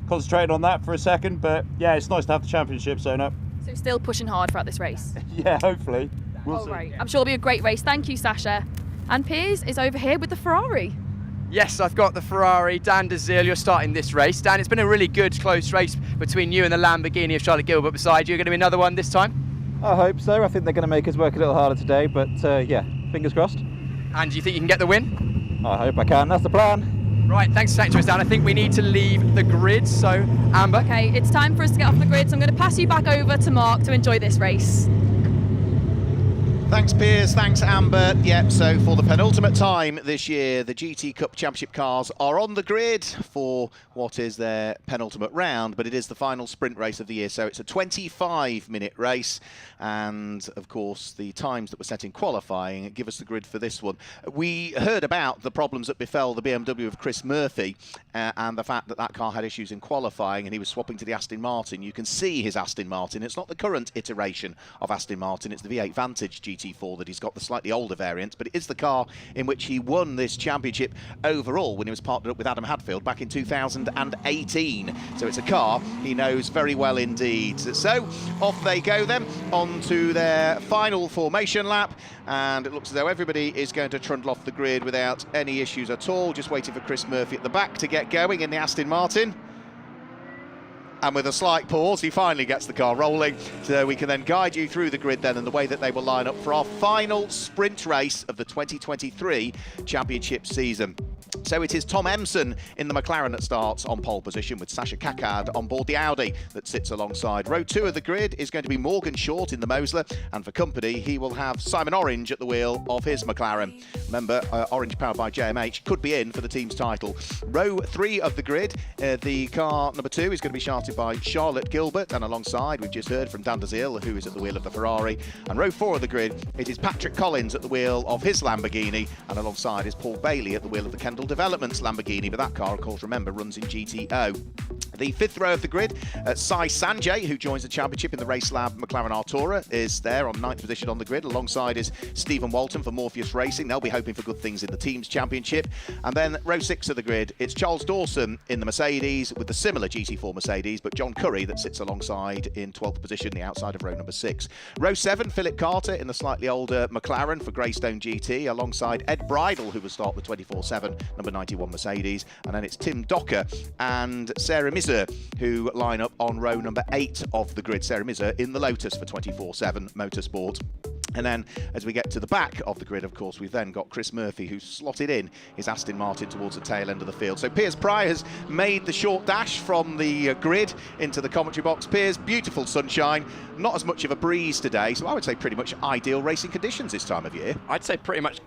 concentrating on that for a second. But yeah, it's nice to have the championship sewn up. So still pushing hard throughout this race? Yeah, hopefully. We'll see. Right. I'm sure it'll be a great race. Thank you, Sasha. And Piers is over here with the Ferrari. Yes, I've got the Ferrari. Dan Dazil, you're starting this race. Dan, it's been a really good, close race between you and the Lamborghini of Charlotte Gilbert beside you. Going to be another one this time? I hope so. I think they're going to make us work a little harder today, but yeah, fingers crossed. And do you think you can get the win? I hope I can. That's the plan. Right, thanks for chatting to us, Dan. I think we need to leave the grid, so Amber. Okay, it's time for us to get off the grid, so I'm going to pass you back over to Mark to enjoy this race. Thanks, Piers. Thanks, Amber. Yep, so for the penultimate time this year, the GT Cup Championship cars are on the grid for what is their penultimate round, but it is the final sprint race of the year, so it's a 25-minute race, and of course the times that were set in qualifying give us the grid for this one. We heard about the problems that befell the BMW of Chris Murphy and the fact that that car had issues in qualifying and he was swapping to the Aston Martin. You can see his Aston Martin. It's not the current iteration of Aston Martin, it's the V8 Vantage GT4 that he's got, the slightly older variant, but it is the car in which he won this championship overall when he was partnered up with Adam Hadfield back in 2018. So it's a car he knows very well indeed. So off they go then, on to their final formation lap, and it looks as though everybody is going to trundle off the grid without any issues at all, just waiting for Chris Murphy at the back to get going in the Aston Martin. And with a slight pause, he finally gets the car rolling, so we can then guide you through the grid then and the way that they will line up for our final sprint race of the 2023 championship season. So it is Tom Emson in the McLaren that starts on pole position, with Sasha Kakad on board the Audi that sits alongside. Row 2 of the grid is going to be Morgan Short in the Mosler, and for company he will have Simon Orange at the wheel of his McLaren. Remember, Orange powered by JMH could be in for the team's title. Row 3 of the grid, the car number 2 is going to be Sharty dominated by Charlotte Gilbert, and alongside we've just heard from Dan Dazil, who is at the wheel of the Ferrari. And row 4 of the grid, it is Patrick Collins at the wheel of his Lamborghini, and alongside is Paul Bailey at the wheel of the Kendall Developments Lamborghini, but that car, of course, remember, runs in GTO. The 5th row of the grid, Sai Sanjay, who joins the championship in the Race Lab McLaren Artura, is there on 9th position on the grid. Alongside is Stephen Walton for Morpheus Racing. They'll be hoping for good things in the team's championship. And then row 6 of the grid, it's Charles Dawson in the Mercedes with the similar GT4 Mercedes, but John Curry that sits alongside in 12th position, the outside of row number 6. Row 7, Philip Carter in the slightly older McLaren for Greystone GT, alongside Ed Bridle, who will start the 24/7 number 91 Mercedes. And then it's Tim Docker and Sarah Mizer, who line up on row number 8 of the grid. Sarah Mizer in the Lotus for 24/7 Motorsport. And then as we get to the back of the grid, of course, we've then got Chris Murphy, who's slotted in his Aston Martin towards the tail end of the field. So Piers Pryor has made the short dash from the grid into the commentary box. Piers, beautiful sunshine, not as much of a breeze today, so I would say pretty much ideal racing conditions this time of year. I'd say pretty much,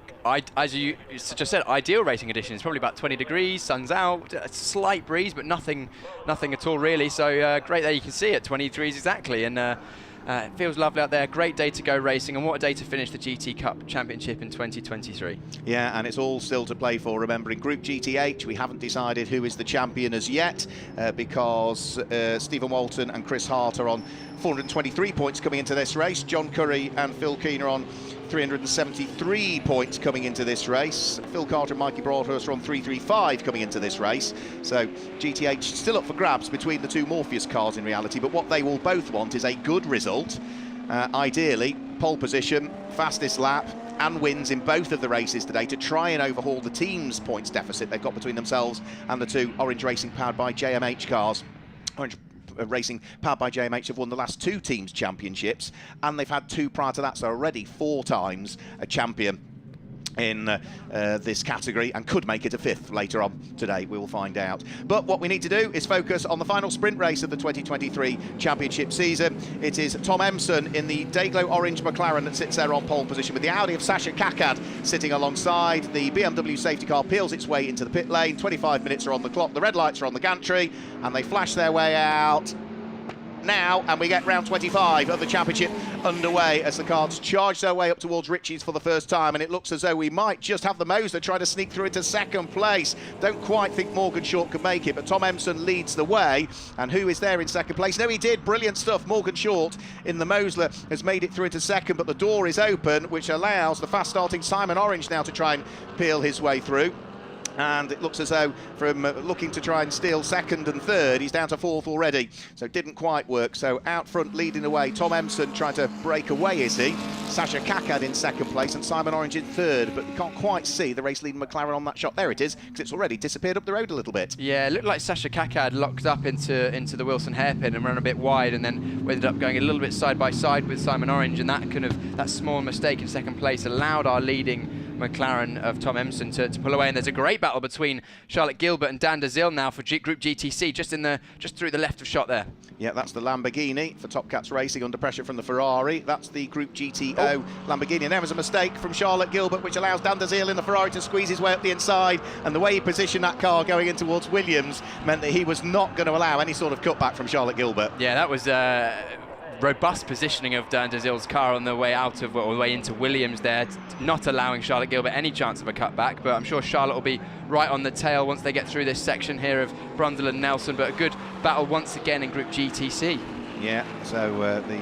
as you just said, ideal racing conditions. Probably about 20 degrees, sun's out, a slight breeze, but nothing at all really. So great that you can see it, 20 degrees exactly, and it feels lovely out there. Great day to go racing, and what a day to finish the GT Cup Championship in 2023. Yeah, and it's all still to play for. Remember, in Group GTH, we haven't decided who is the champion as yet, because Stephen Walton and Chris Hart are on 423 points coming into this race. John Curry and Phil Keane are on 373 points coming into this race. Phil Carter and Mikey Broadhurst are on 335 coming into this race. So GTH still up for grabs between the two Morpheus cars in reality, but what they will both want is a good result. Ideally, pole position, fastest lap, and wins in both of the races today to try and overhaul the team's points deficit they've got between themselves and the two Orange Racing powered by JMH cars. Orange Racing powered by JMH have won the last 2 teams championships, and they've had 2 prior to that, so already 4 times a champion in this category, and could make it a 5th later on today. We will find out. But what we need to do is focus on the final sprint race of the 2023 championship season. It is Tom Emson in the Dayglow Orange McLaren that sits there on pole position, with the Audi of Sasha Kakad sitting alongside. The BMW safety car peels its way into the pit lane. 25 minutes are on the clock. The red lights are on the gantry, and they flash their way out now, and we get round 25 of the championship underway as the cars charge their way up towards Ritchie's for the first time, and it looks as though we might just have the Mosler try to sneak through into second place. Don't quite think Morgan Short could make it, but Tom Emson leads the way. And who is there in second place? No, he did, brilliant stuff. Morgan Short in the Mosler has made it through into second, but the door is open, which allows the fast starting Simon Orange now to try and peel his way through. And it looks as though from looking to try and steal second and third, he's down to 4th already, so it didn't quite work. So out front leading the way, Tom Emson trying to break away, is he? Sasha Kakad in second place and Simon Orange in third, but we can't quite see the race leading McLaren on that shot. There it is, because it's already disappeared up the road a little bit. Yeah, it looked like Sasha Kakad locked up into the Wilson hairpin and ran a bit wide, and then ended up going a little bit side by side with Simon Orange, and that small mistake in second place allowed our leading McLaren of Tom Emson to pull away. And there's a great battle between Charlotte Gilbert and Dan Dazil now for Group GTC, just through the left of shot there. Yeah, that's the Lamborghini for Top Cats Racing under pressure from the Ferrari. That's the Group GTO Lamborghini. And there was a mistake from Charlotte Gilbert, which allows Dan Dazil in the Ferrari to squeeze his way up the inside. And the way he positioned that car going in towards Williams meant that he was not going to allow any sort of cutback from Charlotte Gilbert. Yeah, that was robust positioning of Dan Dazil's car on the way out of, or the way into Williams there, not allowing Charlotte Gilbert any chance of a cutback. But I'm sure Charlotte will be right on the tail once they get through this section here of Brundle and Nelson. But a good battle once again in Group GTC. Yeah, so the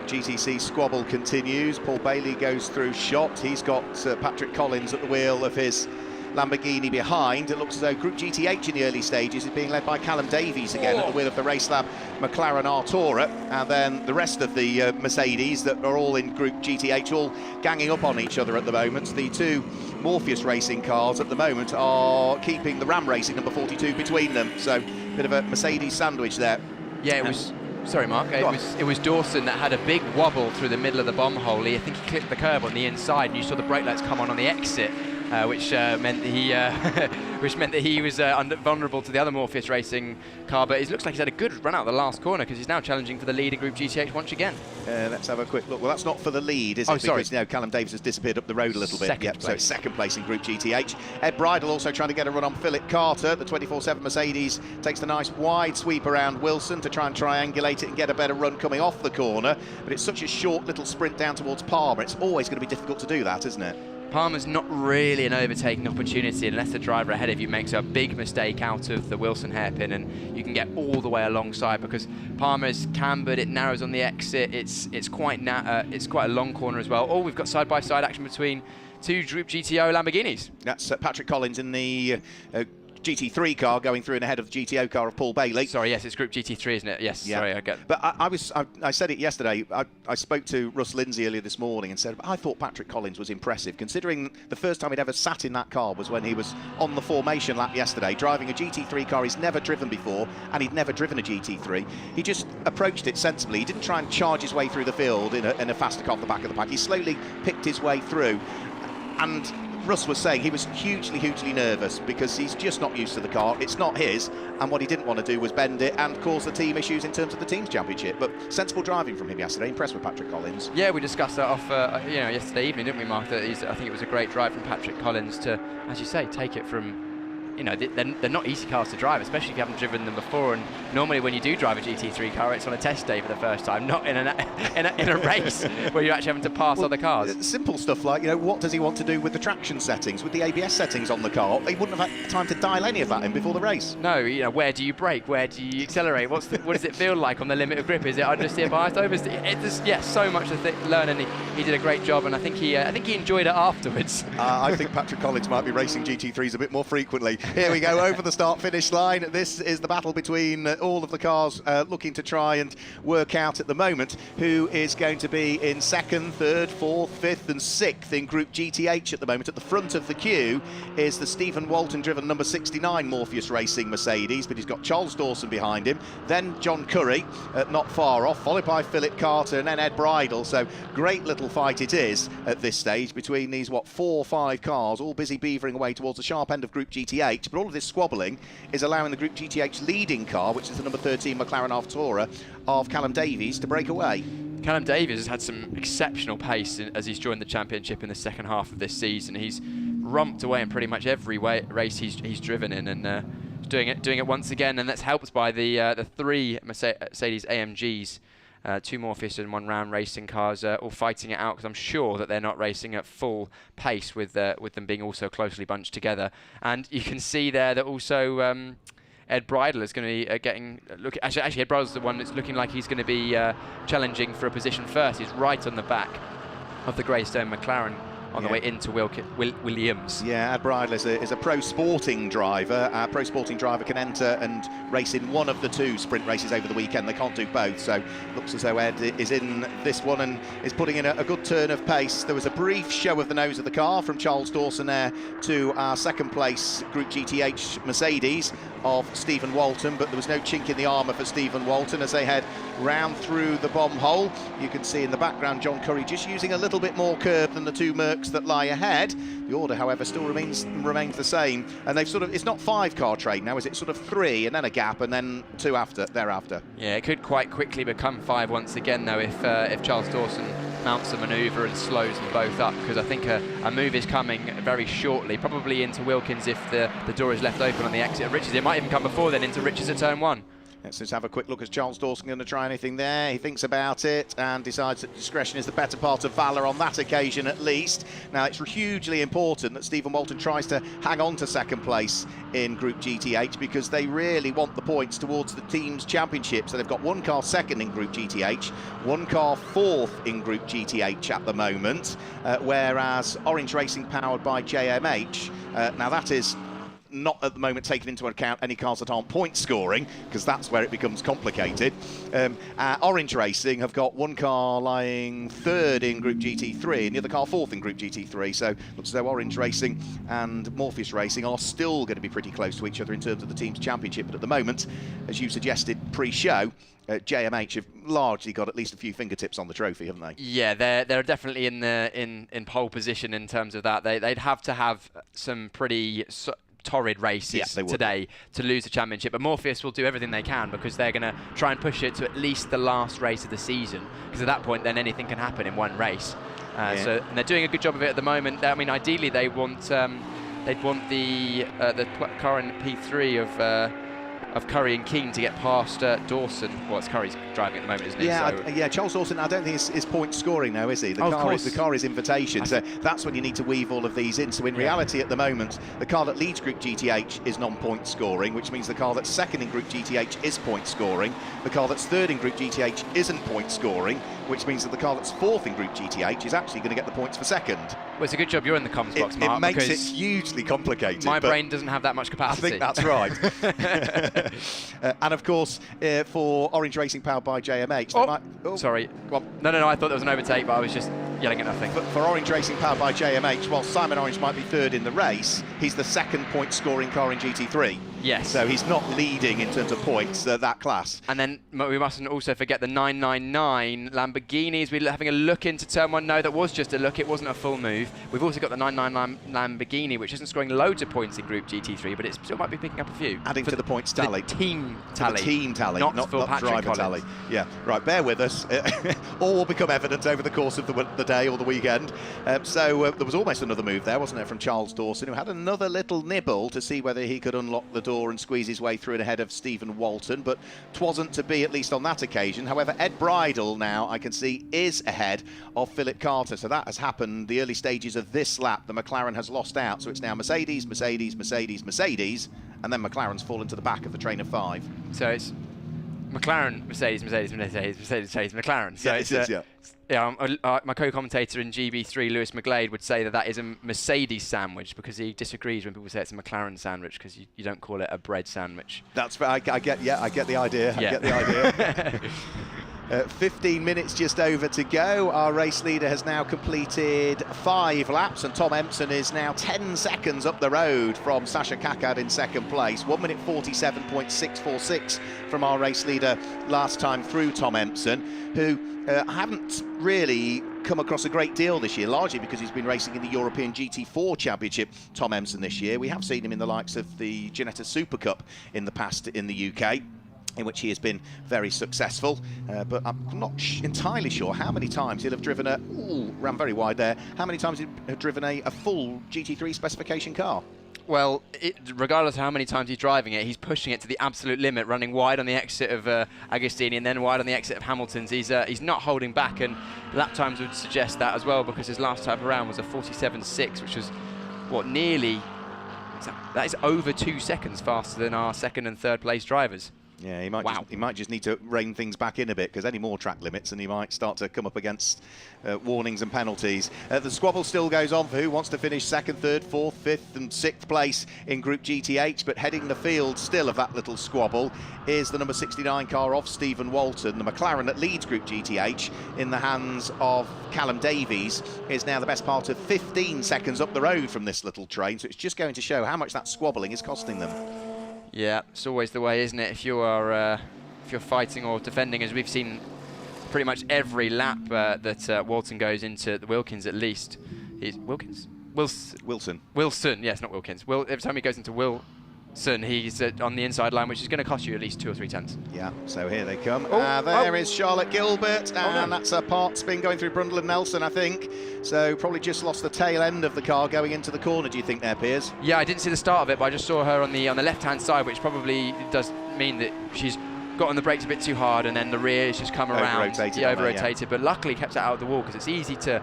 GTC squabble continues. Paul Bailey goes through shot. He's got Patrick Collins at the wheel of his Lamborghini behind. It looks as though Group GTH in the early stages is being led by Callum Davies again at the wheel of the Race Lab McLaren Artura, and then the rest of the Mercedes that are all in Group GTH all ganging up on each other at the moment. The two Morpheus Racing cars at the moment are keeping the Ram Racing number 42 between them, so a bit of a Mercedes sandwich there. Yeah, it was. Sorry, Mark. It was Dawson that had a big wobble through the middle of the bomb hole. I think he clipped the curb on the inside, and you saw the brake lights come on the exit. which meant that he was vulnerable to the other Morpheus Racing car. But it looks like he's had a good run out the last corner, because he's now challenging for the lead in Group GTH once again. Let's have a quick look. Well, that's not for the lead, is it? Sorry. Because Callum Davis has disappeared up the road a little bit. Second place. So it's second place in Group GTH. Ed Bridle also trying to get a run on Philip Carter. The 24/7 Mercedes takes the nice wide sweep around Wilson to try and triangulate it and get a better run coming off the corner. But it's such a short little sprint down towards Palmer. It's always going to be difficult to do that, isn't it? Palmer's not really an overtaking opportunity unless the driver ahead of you makes a big mistake out of the Wilson hairpin, and you can get all the way alongside, because Palmer's cambered, it narrows on the exit, it's quite a long corner as well. Oh, we've got side-by-side action between two Group GTO Lamborghinis. That's Patrick Collins in the GT3 car going through and ahead of the GTO car of Paul Bailey. Sorry, yes, it's Group GT3, isn't it? Yes, yeah. Sorry, I get. But I said it yesterday. I spoke to Russ Lindsay earlier this morning and said I thought Patrick Collins was impressive, considering the first time he'd ever sat in that car was when he was on the formation lap yesterday, driving a GT3 car he's never driven before, and he'd never driven a GT3. He just approached it sensibly. He didn't try and charge his way through the field in a faster car off the back of the pack. He slowly picked his way through, and Russ was saying he was hugely nervous because he's just not used to the car. It's not his, and what he didn't want to do was bend it and cause the team issues in terms of the team's championship. But sensible driving from him yesterday. Impressed with Patrick Collins. Yeah, we discussed that off yesterday evening, didn't we, Mark? That I think it was a great drive from Patrick Collins to, as you say, take it from. They're not easy cars to drive, especially if you haven't driven them before. And normally, when you do drive a GT3 car, it's on a test day for the first time, not in a race where you're actually having to pass other cars. Simple stuff like, what does he want to do with the traction settings, with the ABS settings on the car? He wouldn't have had time to dial any of that in before the race. No, where do you brake? Where do you accelerate? What does it feel like on the limit of grip? Is it understeer, biased, oversteer? So much to learn, and he did a great job, and I think he enjoyed it afterwards. I think Patrick Collins might be racing GT3s a bit more frequently. Here we go, over the start-finish line. This is the battle between all of the cars looking to try and work out at the moment who is going to be in second, third, fourth, fifth and sixth in Group GTH at the moment. At the front of the queue is the Stephen Walton-driven number 69 Morpheus Racing Mercedes, but he's got Charles Dawson behind him, then John Curry not far off, followed by Philip Carter and then Ed Bridle. So great little fight it is at this stage between these, 4 or 5 cars, all busy beavering away towards the sharp end of Group GTH. But all of this squabbling is allowing the Group GTH leading car, which is the number 13 McLaren Artura of Callum Davies, to break away. Callum Davies has had some exceptional pace as he's joined the championship in the second half of this season. He's romped away in pretty much every race he's driven in, and doing it once again. And that's helped by the 3 Mercedes AMGs. 2 Morpheus and 1 Ram racing cars all fighting it out, because I'm sure that they're not racing at full pace with them being all so closely bunched together. And you can see there that also Ed Bridle is going to be actually Ed Bridle's the one that's looking like he's going to be challenging for a position first. He's right on the back of the Greystone McLaren on the way into Williams. Yeah, Ed Bridle is a pro sporting driver. A pro sporting driver can enter and race in one of the 2 sprint races over the weekend. They can't do both, so looks as though Ed is in this one and is putting in a good turn of pace. There was a brief show of the nose of the car from Charles Dawson there to our second place Group GTH Mercedes of Stephen Walton, but there was no chink in the armour for Stephen Walton as they head round through the bomb hole. You can see in the background John Curry just using a little bit more curb than the 2 Mercs that lie ahead. The order, however, still remains the same, and they've it's not 5-car trade now, is it? 3 and then a gap and then 2 thereafter. Yeah, it could quite quickly become 5 once again though if Charles Dawson mounts a manoeuvre and slows them both up, because I think a move is coming very shortly, probably into Wilkins if the door is left open on the exit of Richards. It might even come before then into Richards at turn 1. Let's just have a quick look. Is Charles Dawson going to try anything there? He thinks about it and decides that discretion is the better part of valour on that occasion at least. Now, it's hugely important that Stephen Walton tries to hang on to second place in Group GTH, because they really want the points towards the team's championship. So they've got 1 car second in Group GTH, 1 car fourth in Group GTH at the moment, whereas Orange Racing, powered by JMH, now that is not at the moment taking into account any cars that aren't point scoring, because that's where it becomes complicated. Orange Racing have got one car lying third in Group GT3 and the other car fourth in Group GT3, so looks as though Orange Racing and Morpheus Racing are still going to be pretty close to each other in terms of the team's championship. But at the moment, as you suggested pre-show, JMH have largely got at least a few fingertips on the trophy, haven't they? Yeah, they're definitely in pole position in terms of that. They'd have to have some pretty torrid races today to lose the championship, but Morpheus will do everything they can because they're going to try and push it to at least the last race of the season, because at that point then anything can happen in one race. So and they're doing a good job of it at the moment. I mean, ideally they'd want the car in P3 of Curry and Keane to get past Dawson. Well, it's Curry's driving at the moment, isn't he? Yeah, Charles Dawson, I don't think is point scoring now, is he? The car is invitation, so that's when you need to weave all of these in. So in reality at the moment, the car that leads Group GTH is non-point scoring, which means the car that's second in Group GTH is point scoring. The car that's third in Group GTH isn't point scoring, which means that the car that's fourth in Group GTH is actually going to get the points for second. Well, it's a good job you're in the comms box, Mark. It makes it hugely complicated. My brain doesn't have that much capacity. I think that's right. And of course, for Orange Racing powered by JMH, sorry. Well, no, I thought there was an overtake, but I was just yelling at nothing. For Orange Racing powered by JMH, while Simon Orange might be third in the race, he's the second point scoring car in GT3. Yes. So he's not leading in terms of points, that class. And then we mustn't also forget the 999 Lamborghinis. We're having a look into turn one. No, that was just a look. It wasn't a full move. We've also got the 999 Lamborghini, which isn't scoring loads of points in Group GT3, but it still might be picking up a few. Adding to the points tally. Team tally. Team tally, not driver tally. Yeah, right, bear with us. All will become evident over the course of the day or the weekend. So there was almost another move there, wasn't there, from Charles Dawson, who had another little nibble to see whether he could unlock the door and squeeze his way through it ahead of Stephen Walton, but 'twasn't to be, at least on that occasion. However, Ed Bridle now, I can see, is ahead of Philip Carter, so that has happened the early stages of this lap. The McLaren has lost out, so it's now Mercedes, and then McLaren's fallen to the back of the train of five. So it's McLaren, Mercedes, McLaren. So my co-commentator in GB3, Lewis McGlade, would say that is a Mercedes sandwich, because he disagrees when people say it's a McLaren sandwich, because you don't call it a bread sandwich. That's I get the idea. Yeah. I get the idea. 15 minutes just over to go. Our race leader has now completed 5 laps, and Tom Empson is now 10 seconds up the road from Sasha Kakad in second place. 1 minute 47.646 from our race leader last time through, Tom Empson, who haven't really come across a great deal this year, largely because he's been racing in the European GT4 Championship, Tom Empson, this year. We have seen him in the likes of the Ginetta Super Cup in the past in the UK, in which he has been very successful, but I'm not entirely sure how many times he'll have driven ran very wide there, how many times he'll have driven a full GT3 specification car. Well, regardless of how many times he's driving it, he's pushing it to the absolute limit, running wide on the exit of Agostini and then wide on the exit of Hamilton's. He's not holding back, and lap times would suggest that as well, because his last time around was a 47.6, which was, that is over 2 seconds faster than our second and third place drivers. Yeah, he might just need to rein things back in a bit, because any more track limits and he might start to come up against warnings and penalties. The squabble still goes on for who wants to finish second, third, fourth, fifth and sixth place in Group GTH, but heading the field still of that little squabble is the number 69 car of Stephen Walton. The McLaren that leads Group GTH in the hands of Callum Davies is now the best part of 15 seconds up the road from this little train, so it's just going to show how much that squabbling is costing them. Yeah, it's always the way, isn't it? If you're fighting or defending, as we've seen pretty much every lap that Walton goes into the Wilkins, at least. Wilson, yes, not Wilkins. Every time he goes into Wilson, he's on the inside line, which is going to cost you at least 2 or 3 tenths. Yeah, so here they come. There is Charlotte Gilbert, and that's a part spin going through Brundle and Nelson, I think. So probably just lost the tail end of the car going into the corner, do you think there, Piers? Yeah, I didn't see the start of it, but I just saw her on the left-hand side, which probably does mean that she's got on the brakes a bit too hard, and then the rear has just come around. Over-rotated, but luckily kept it out of the wall, because it's easy to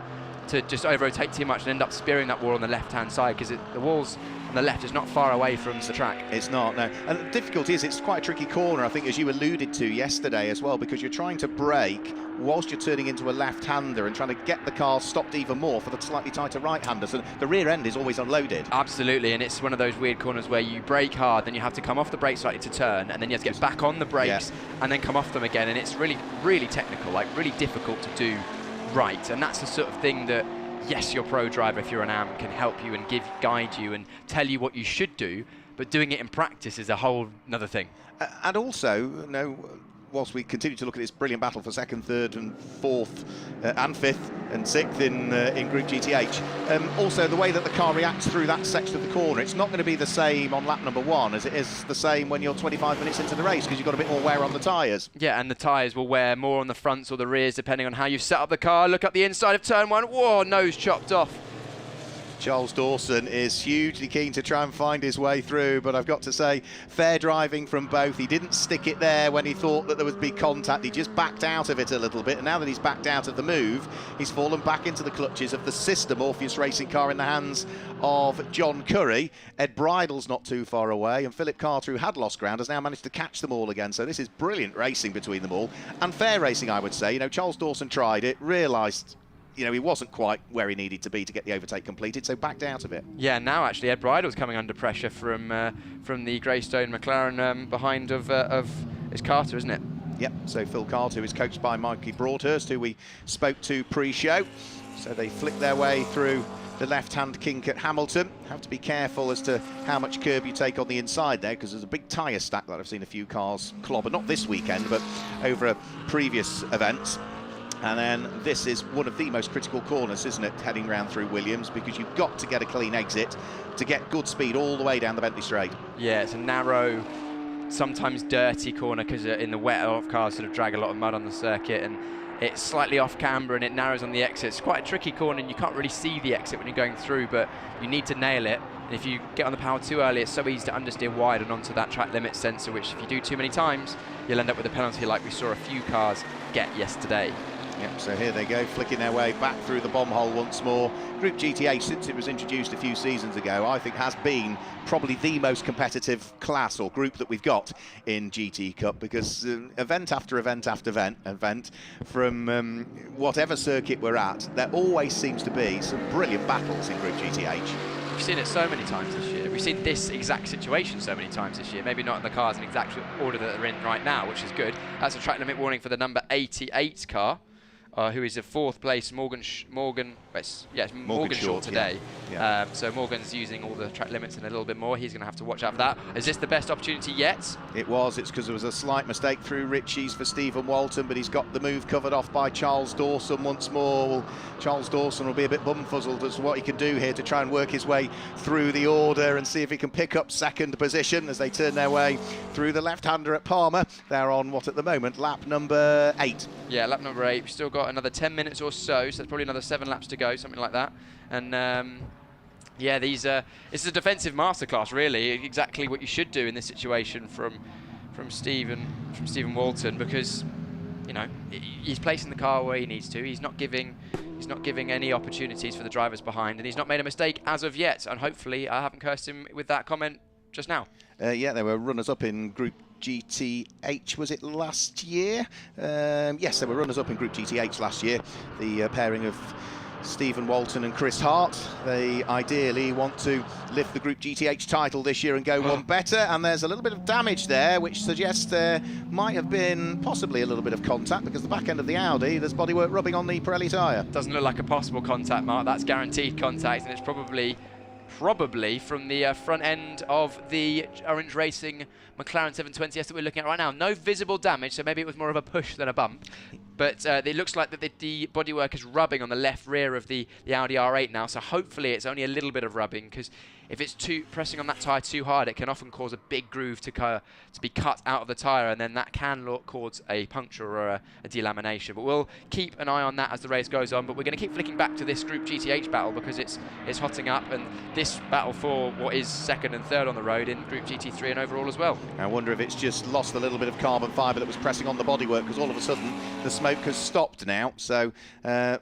just over-rotate too much and end up spearing that wall on the left-hand side, because the wall's on the left. It's not far away from the track. It's not, no. And the difficulty is it's quite a tricky corner, I think, as you alluded to yesterday as well, because you're trying to brake whilst you're turning into a left-hander and trying to get the car stopped even more for the slightly tighter right-hander. So the rear end is always unloaded. Absolutely, and it's one of those weird corners where you brake hard, then you have to come off the brake slightly to turn, and then you have to get back on the brakes and then come off them again. And it's really, really technical, like really difficult to do right. And that's the sort of thing that, yes, your pro driver, if you're an AM, can help you and guide you and tell you what you should do, but doing it in practice is a whole another thing. And also, whilst we continue to look at this brilliant battle for second, third and fourth and fifth and sixth in Group GTH, also the way that the car reacts through that section of the corner, it's not going to be the same on lap number 1 as it is the same when you're 25 minutes into the race, because you've got a bit more wear on the tyres. Yeah, and the tyres will wear more on the fronts or the rears depending on how you set up the car. Look up the inside of turn 1. Whoa, nose chopped off. Charles Dawson is hugely keen to try and find his way through, but I've got to say, fair driving from both. He didn't stick it there when he thought that there would be contact. He just backed out of it a little bit, and now that he's backed out of the move, he's fallen back into the clutches of the sister Morpheus racing car in the hands of John Curry. Ed Bridle's not too far away, and Philip Carter, who had lost ground, has now managed to catch them all again. So this is brilliant racing between them all, and fair racing, I would say. Charles Dawson tried it, realised he wasn't quite where he needed to be to get the overtake completed, so backed out of it. Yeah, now actually Ed Bridle's coming under pressure from the Greystone McLaren behind of his Carter, isn't it? Yep, so Phil Carter, who is coached by Mikey Broadhurst, who we spoke to pre-show. So they flick their way through the left-hand kink at Hamilton. Have to be careful as to how much curb you take on the inside there, because there's a big tyre stack that I've seen a few cars clobber, not this weekend, but over a previous event. And then this is one of the most critical corners, isn't it, heading round through Williams, because you've got to get a clean exit to get good speed all the way down the Bentley Straight. Yeah, it's a narrow, sometimes dirty corner, because in the wet, a lot of cars sort of drag a lot of mud on the circuit, and it's slightly off camber and it narrows on the exit. It's quite a tricky corner, and you can't really see the exit when you're going through, but you need to nail it. And if you get on the power too early, it's so easy to understeer wide and onto that track limit sensor, which if you do too many times, you'll end up with a penalty like we saw a few cars get yesterday. Yep, so here they go, flicking their way back through the bomb hole once more. Group GTH, since it was introduced a few seasons ago, I think has been probably the most competitive class or group that we've got in GT Cup, because event after event after event, from whatever circuit we're at, there always seems to be some brilliant battles in Group GTH. We've seen it so many times this year. We've seen this exact situation so many times this year. Maybe not in the cars in exact order that they're in right now, which is good. That's a track limit warning for the number 88 car. Who is a fourth place Morgan Short today. Yeah. So Morgan's using all the track limits and a little bit more. He's going to have to watch out for that. Is this the best opportunity yet? It was. It's because there was a slight mistake through Ritchie's for Stephen Walton, but he's got the move covered off by Charles Dawson once more. Well, Charles Dawson will be a bit bum-fuzzled as to what he can do here to try and work his way through the order and see if he can pick up second position as they turn their way through the left-hander at Palmer. They're on what at the moment, lap number 8. Yeah, lap number 8. We've still got another 10 minutes or so, so there's probably another 7 laps to go, something like that. And yeah, it's a defensive masterclass, really. Exactly what you should do in this situation from Stephen Walton, because he's placing the car where he needs to. He's not giving any opportunities for the drivers behind, and he's not made a mistake as of yet. And hopefully, I haven't cursed him with that comment just now. Yeah, they were runners-up in Group GTH, was it last year? Yes, they were runners-up in Group GTH last year. The pairing of Stephen Walton and Chris Hart. They ideally want to lift the Group GTH title this year and go one better, and there's a little bit of damage there, which suggests there might have been possibly a little bit of contact, because the back end of the Audi, there's bodywork rubbing on the Pirelli tyre. Doesn't look like a possible contact, Mark. That's guaranteed contact, and it's probably from the front end of the Orange Racing McLaren 720S that we're looking at right now. No visible damage, so maybe it was more of a push than a bump. But it looks like that the bodywork is rubbing on the left rear of the Audi R8 now, so hopefully it's only a little bit of rubbing, because if it's pressing on that tyre too hard, it can often cause a big groove to be cut out of the tyre, and then that can cause a puncture or a delamination. But we'll keep an eye on that as the race goes on. But we're going to keep flicking back to this Group GTH battle, because it's hotting up, and this battle for what is second and third on the road in Group GT3 and overall as well. I wonder if it's just lost a little bit of carbon fibre that was pressing on the bodywork, because all of a sudden the smoke has stopped now. So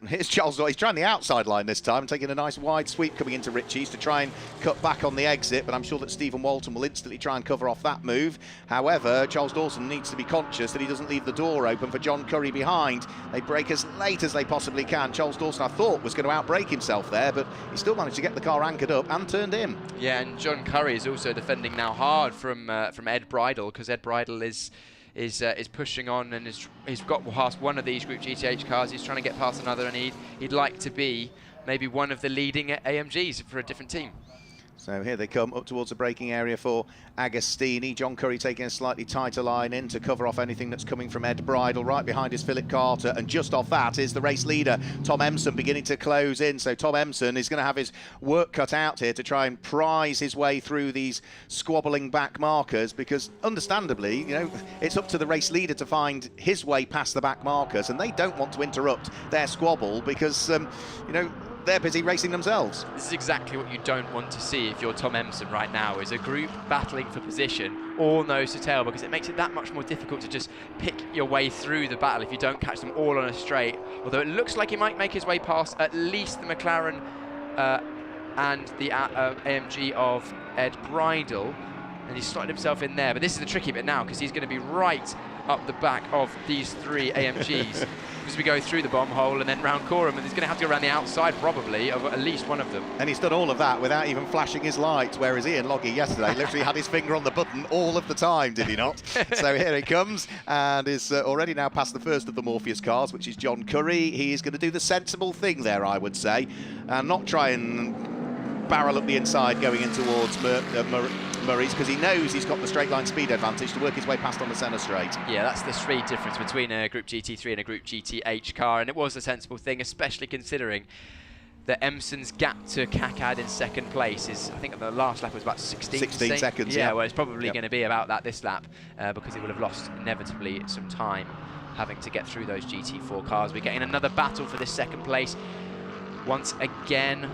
here's Charles Dawson. He's trying the outside line this time, taking a nice wide sweep coming into Ritchie's to try and cut back on the exit, but I'm sure that Stephen Walton will instantly try and cover off that move. However, Charles Dawson needs to be conscious that he doesn't leave the door open for John Curry behind. They brake as late as they possibly can. Charles Dawson, I thought, was going to outbrake himself there, but he still managed to get the car anchored up and turned in. Yeah, and John Curry is also defending now hard from Ed Bridle, because Ed Bridle is pushing on and he's got past one of these Group GTH cars. He's trying to get past another, and he'd like to be maybe one of the leading AMGs for a different team. So here they come up towards the braking area for Agostini. John Curry taking a slightly tighter line in to cover off anything that's coming from Ed Bridle. Right behind is Philip Carter, and just off that is the race leader, Tom Emson, beginning to close in. So Tom Emson is going to have his work cut out here to try and prise his way through these squabbling back markers, because understandably, you know, it's up to the race leader to find his way past the back markers, and they don't want to interrupt their squabble because, you know, they're busy racing themselves. This is exactly what you don't want to see if you're Tom Emson right now, is a group battling for position, all nose to tail, because it makes it that much more difficult to just pick your way through the battle if you don't catch them all on a straight. Although it looks like he might make his way past at least the McLaren and the AMG of Ed Bridle, and he's slotted himself in there. But this is the tricky bit now, because he's going to be right up the back of these three AMGs as we go through the bomb hole and then round Coram, and he's going to have to go around the outside probably of at least one of them. And he's done all of that without even flashing his lights, whereas Ian Loggy yesterday literally had his finger on the button all of the time, did he not? So here he comes, and is already now past the first of the Morpheus cars, which is John Curry. He is going to do the sensible thing there, I would say, and not try and barrel up the inside going in towards Murray's, because he knows he's got the straight line speed advantage to work his way past on the centre straight. Yeah, that's the speed difference between a Group GT3 and a Group GTH car, and it was a sensible thing, especially considering that Emson's gap to Kakad in second place is, I think the last lap was about 16 seconds. Yeah, well, it's probably going to be about that this lap, because he will have lost inevitably some time having to get through those GT4 cars. We're getting another battle for this second place. Once again,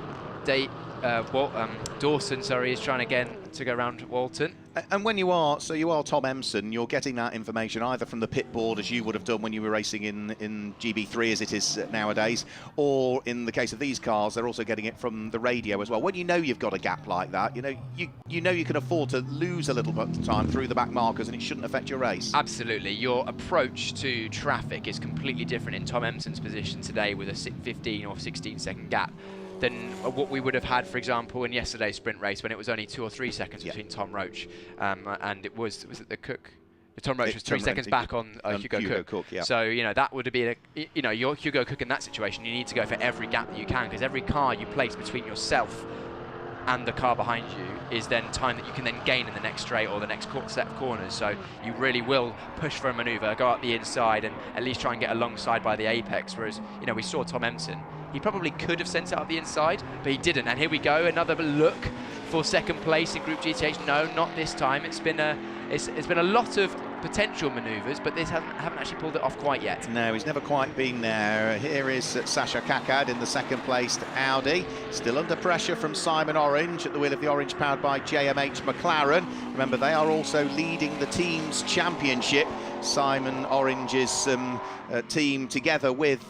Dawson, is trying again to go around Walton. And when you are Tom Emson, you're getting that information either from the pit board, as you would have done when you were racing in GB3 as it is nowadays, or in the case of these cars, they're also getting it from the radio as well. When you know you've got a gap like that, you know you can afford to lose a little bit of time through the back markers, and it shouldn't affect your race. Absolutely. Your approach to traffic is completely different in Tom Emson's position today with a 15 or 16 second gap than what we would have had, for example, in yesterday's sprint race when it was only 2 or 3 seconds between Tom Roach and it was it the Cook? Tom Roach was 3 seconds back on Hugo Cook. Yeah. So, you know, that would have been, you're Hugo Cook in that situation. You need to go for every gap that you can, because every car you place between yourself and the car behind you is then time that you can then gain in the next straight or the next set of corners. So you really will push for a manoeuvre, go up the inside and at least try and get alongside by the apex. Whereas, you know, we saw Tom Emson, he probably could have sent it up the inside, but he didn't. And here we go, another look for second place in Group GTH. No, not this time. It's been a lot of potential manoeuvres, but this haven't actually pulled it off quite yet. No, he's never quite been there. Here is Sasha Kakad in the second placed Audi, still under pressure from Simon Orange at the wheel of the Orange, powered by JMH McLaren. Remember, they are also leading the team's championship. Simon Orange's team, together with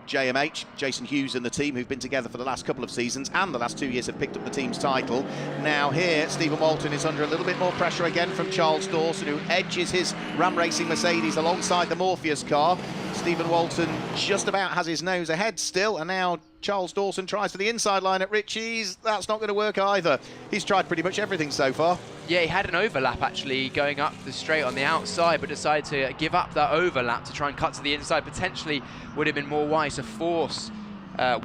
JMH, Jason Hughes and the team, who've been together for the last couple of seasons and the last 2 years, have picked up the team's title. Now here, Stephen Walton is under a little bit more pressure again from Charles Dawson, who edges his Ram Racing Mercedes alongside the Morpheus car. Stephen Walton just about has his nose ahead still, and now Charles Dawson tries for the inside line at Ritchie's. That's not going to work either. He's tried pretty much everything so far. Yeah, he had an overlap actually going up the straight on the outside, but decided to give up that overlap to try and cut to the inside. Potentially would have been more wise to force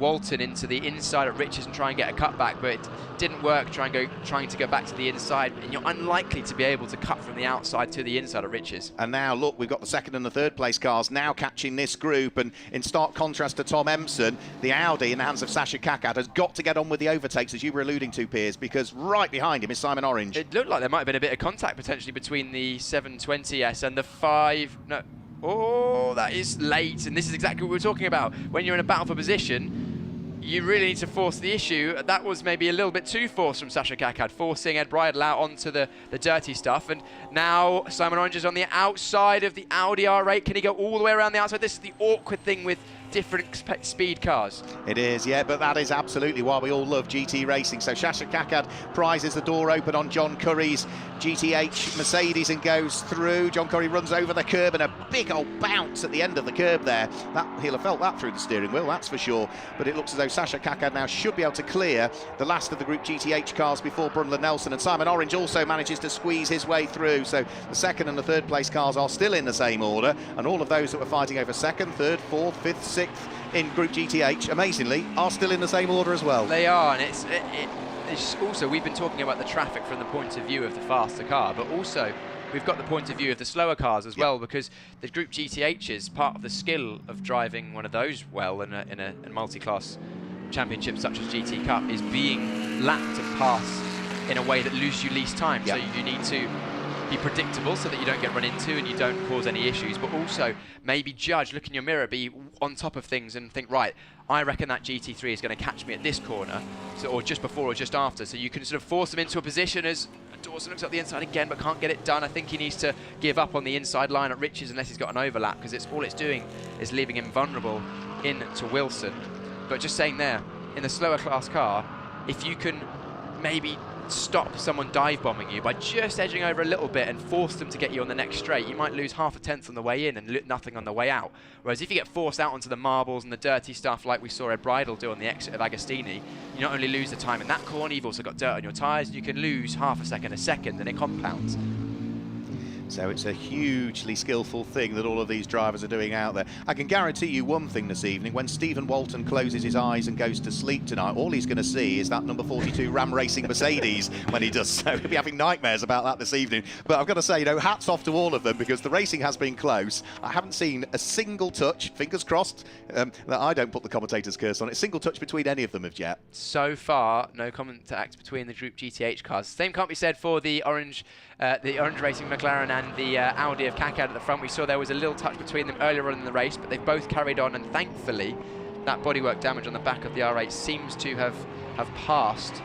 Walton into the inside at Ritchie's and try and get a cutback, but it didn't work trying to go back to the inside, and you're unlikely to be able to cut from the outside to the inside at Ritchie's. And now look, we've got the second and the third place cars now catching this group, and in stark contrast to Tom Emson, the Audi in the hands of Sasha Kakad has got to get on with the overtakes, as you were alluding to, Piers, because right behind him is Simon Orange. It looked like there might have been a bit of contact potentially between the 720S and the 5... No. Oh, that is late, and this is exactly what we were talking about. When you're in a battle for position, you really need to force the issue. That was maybe a little bit too forced from Sasha Kakad, forcing Ed Bridle out onto the dirty stuff. And now Simon Orange is on the outside of the Audi R8. Can he go all the way around the outside? This is the awkward thing with different speed cars. It is, yeah, but that is absolutely why we all love GT racing. So Sasha Kakad prizes the door open on John Curry's GTH Mercedes and goes through. John Curry runs over the curb and a big old bounce at the end of the curb there. He'll have felt that through the steering wheel, that's for sure. But it looks as though Sasha Kakad now should be able to clear the last of the Group GTH cars before Brundle Nelson, and Simon Orange also manages to squeeze his way through. So the second and the third place cars are still in the same order, and all of those that were fighting over second, third, fourth, fifth, sixth in Group GTH, amazingly, are still in the same order as well. They are, and it's also, we've been talking about the traffic from the point of view of the faster car, but also we've got the point of view of the slower cars as well, because the Group GTH is part of the skill of driving one of those well in a multi-class championship such as GT Cup is being lapped and passed in a way that loses you least time. So you need to be predictable so that you don't get run into and you don't cause any issues, but also maybe judge, look in your mirror, be on top of things and think, right, I reckon that GT3 is going to catch me at this corner, so, or just before or just after, so you can sort of force them into a position. As Dawson looks up the inside again but can't get it done. I think he needs to give up on the inside line at Riches unless he's got an overlap, because all it's doing is leaving him vulnerable into Wilson. But just saying there, in the slower class car, if you can maybe stop someone dive bombing you by just edging over a little bit and force them to get you on the next straight, you might lose half a tenth on the way in and nothing on the way out. Whereas if you get forced out onto the marbles and the dirty stuff like we saw Ed Bridle do on the exit of Agostini, you not only lose the time in that corner, you've also got dirt on your tyres, you can lose half a second, and it compounds. So it's a hugely skillful thing that all of these drivers are doing out there. I can guarantee you one thing this evening: when Stephen Walton closes his eyes and goes to sleep tonight, all he's going to see is that number 42 Ram Racing Mercedes when he does so. He'll be having nightmares about that this evening. But I've got to say, you know, hats off to all of them, because the racing has been close. I haven't seen a single touch, fingers crossed, that I don't put the commentator's curse on it, single touch between any of them as yet. So far, no contact between the Group GTH cars. Same can't be said for the Orange Racing McLaren and the Audi of Kakad at the front. We saw there was a little touch between them earlier on in the race, but they've both carried on, and thankfully that bodywork damage on the back of the R8 seems to have passed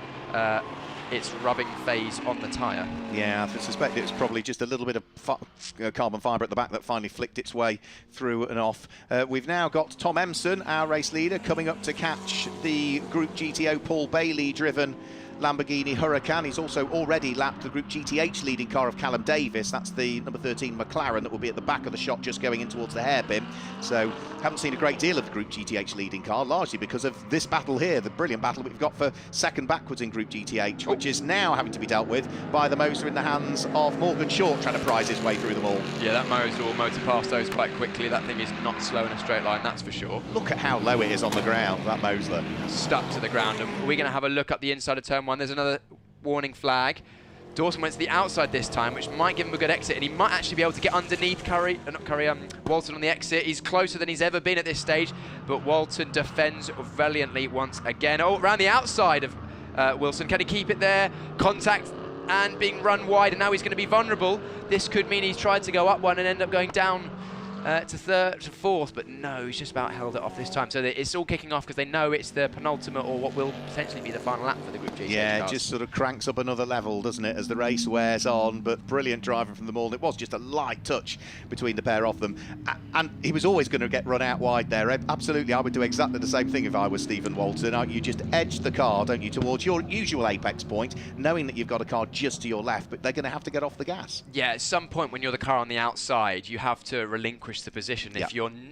its rubbing phase on the tyre. Yeah, I suspect it was probably just a little bit of carbon fibre at the back that finally flicked its way through and off. We've now got Tom Emson, our race leader, coming up to catch the Group GTO Paul Bailey driven Lamborghini Huracan. He's also already lapped the Group GTH leading car of Callum Davis. That's the number 13 McLaren that will be at the back of the shot just going in towards the hairpin. So haven't seen a great deal of the Group GTH leading car, largely because of this battle here, the brilliant battle we've got for second backwards in Group GTH, which is now having to be dealt with by the motor in the hands of Morgan Short, trying to prize his way through them all. Yeah, that motor will motor past those quite quickly. That thing is not slow in a straight line, that's for sure. Look at how low it is on the ground, that Mosler. Stuck to the ground. And we're going to have a look up the inside of turn one. There's another warning flag. Dawson went to the outside this time, which might give him a good exit, and he might actually be able to get underneath Walton on the exit. He's closer than he's ever been at this stage, but Walton defends valiantly once again. Oh, around the outside of Wilson. Can he keep it there? Contact and being run wide, and now he's going to be vulnerable. This could mean he's tried to go up one and end up going down to fourth, but no, he's just about held it off this time. So it's all kicking off because they know it's the penultimate, or what will potentially be the final lap for the Group GTH Yeah, cars. It just sort of cranks up another level, doesn't it, as the race wears on. But brilliant driving from them all. It was just a light touch between the pair of them, and he was always going to get run out wide there. Absolutely, I would do exactly the same thing if I was Stephen Walton. You just edge the car, don't you, towards your usual apex point, knowing that you've got a car just to your left, but they're going to have to get off the gas. Yeah, at some point when you're the car on the outside, you have to relinquish the position. Yep.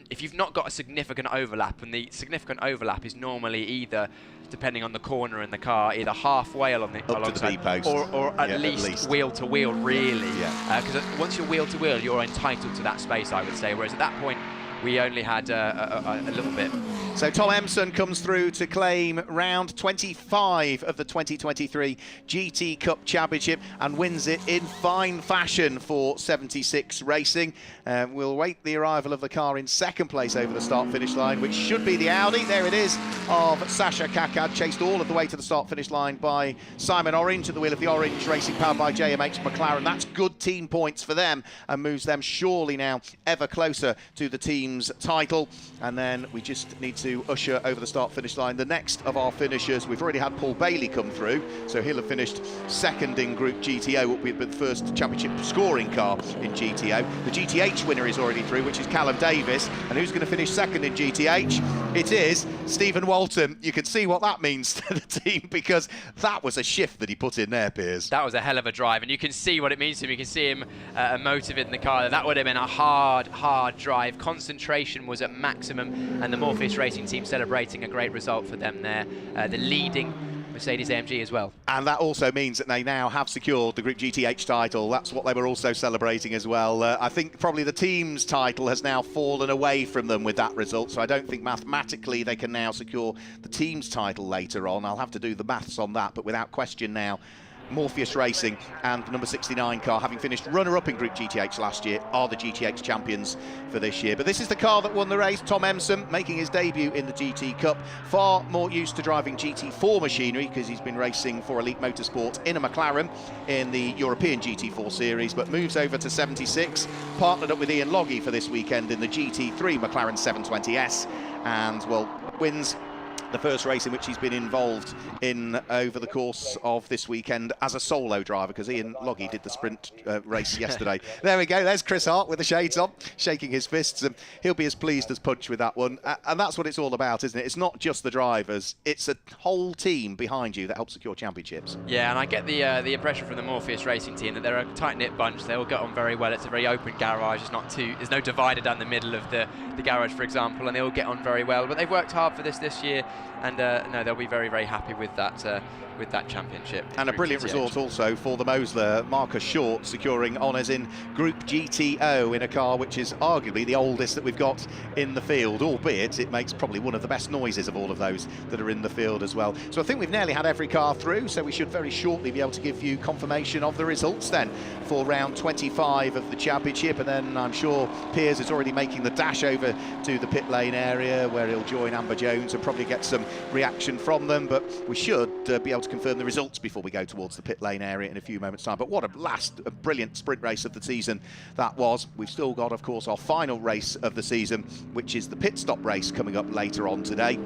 If you've not got a significant overlap, and the significant overlap is normally either, depending on the corner in the car, either halfway along the alongside, B-post. or at least wheel to wheel, really. Because once you're wheel to wheel, you're entitled to that space, I would say. Whereas at that point, we only had a little bit. So Tom Emson comes through to claim round 25 of the 2023 GT Cup Championship and wins it in fine fashion for 76 Racing. We'll wait the arrival of the car in second place over the start-finish line, which should be the Audi. There it is, of Sasha Kakad, chased all of the way to the start-finish line by Simon Orange at the wheel of the Orange Racing, powered by JMH McLaren. That's good team points for them and moves them surely now ever closer to the team's title. And then we just need to to usher over the start-finish line the next of our finishers. We've already had Paul Bailey come through, so he'll have finished second in Group GTO, what will be the first championship scoring car in GTO. The GTH winner is already through, which is Callum Davis. And who's going to finish second in GTH? It is Stephen Walton. You can see what that means to the team, because that was a shift that he put in there, Piers. That was a hell of a drive, and you can see what it means to him. You can see him motivated in the car. That would have been a hard drive. Concentration was at maximum, and the Morpheus Racing team celebrating a great result for them there. The leading Mercedes-AMG as well. And that also means that they now have secured the Group GTH title. That's what they were also celebrating as well. I think probably the team's title has now fallen away from them with that result, so I don't think mathematically they can now secure the team's title later on. I'll have to do the maths on that, but without question now, Morpheus Racing and the number 69 car, having finished runner-up in Group GTH last year, are the GTH champions for this year. But this is the car that won the race. Tom Emson making his debut in the GT Cup. Far more used to driving GT4 machinery, because he's been racing for Elite Motorsport in a McLaren in the European GT4 series, but moves over to 76, partnered up with Ian Loggy for this weekend in the GT3 McLaren 720S, and, well, wins the first race in which he's been involved in over the course of this weekend as a solo driver, because Ian Loggy did the sprint race yesterday. There we go, there's Chris Hart with the shades on, shaking his fists, and he'll be as pleased as Punch with that one. And that's what it's all about, isn't it? It's not just the drivers, it's a whole team behind you that helps secure championships. Yeah, and I get the impression from the Morpheus Racing team that they're a tight-knit bunch. They all get on very well. It's a very open garage. There's no divider down the middle of the garage, for example, and they all get on very well. But they've worked hard for this year, and no, they'll be very, very happy with that championship. And a brilliant result also for the Mosler. Marcus Short securing honours in Group GTO in a car which is arguably the oldest that we've got in the field, albeit it makes probably one of the best noises of all of those that are in the field as well. So I think we've nearly had every car through, so we should very shortly be able to give you confirmation of the results then for round 25 of the championship. And then I'm sure Piers is already making the dash over to the pit lane area, where he'll join Amber Jones and probably get some reaction from them. But we should be able to confirm the results before we go towards the pit lane area in a few moments' time. But what a brilliant sprint race of the season that was. We've still got, of course, our final race of the season, which is the pit stop race coming up later on today.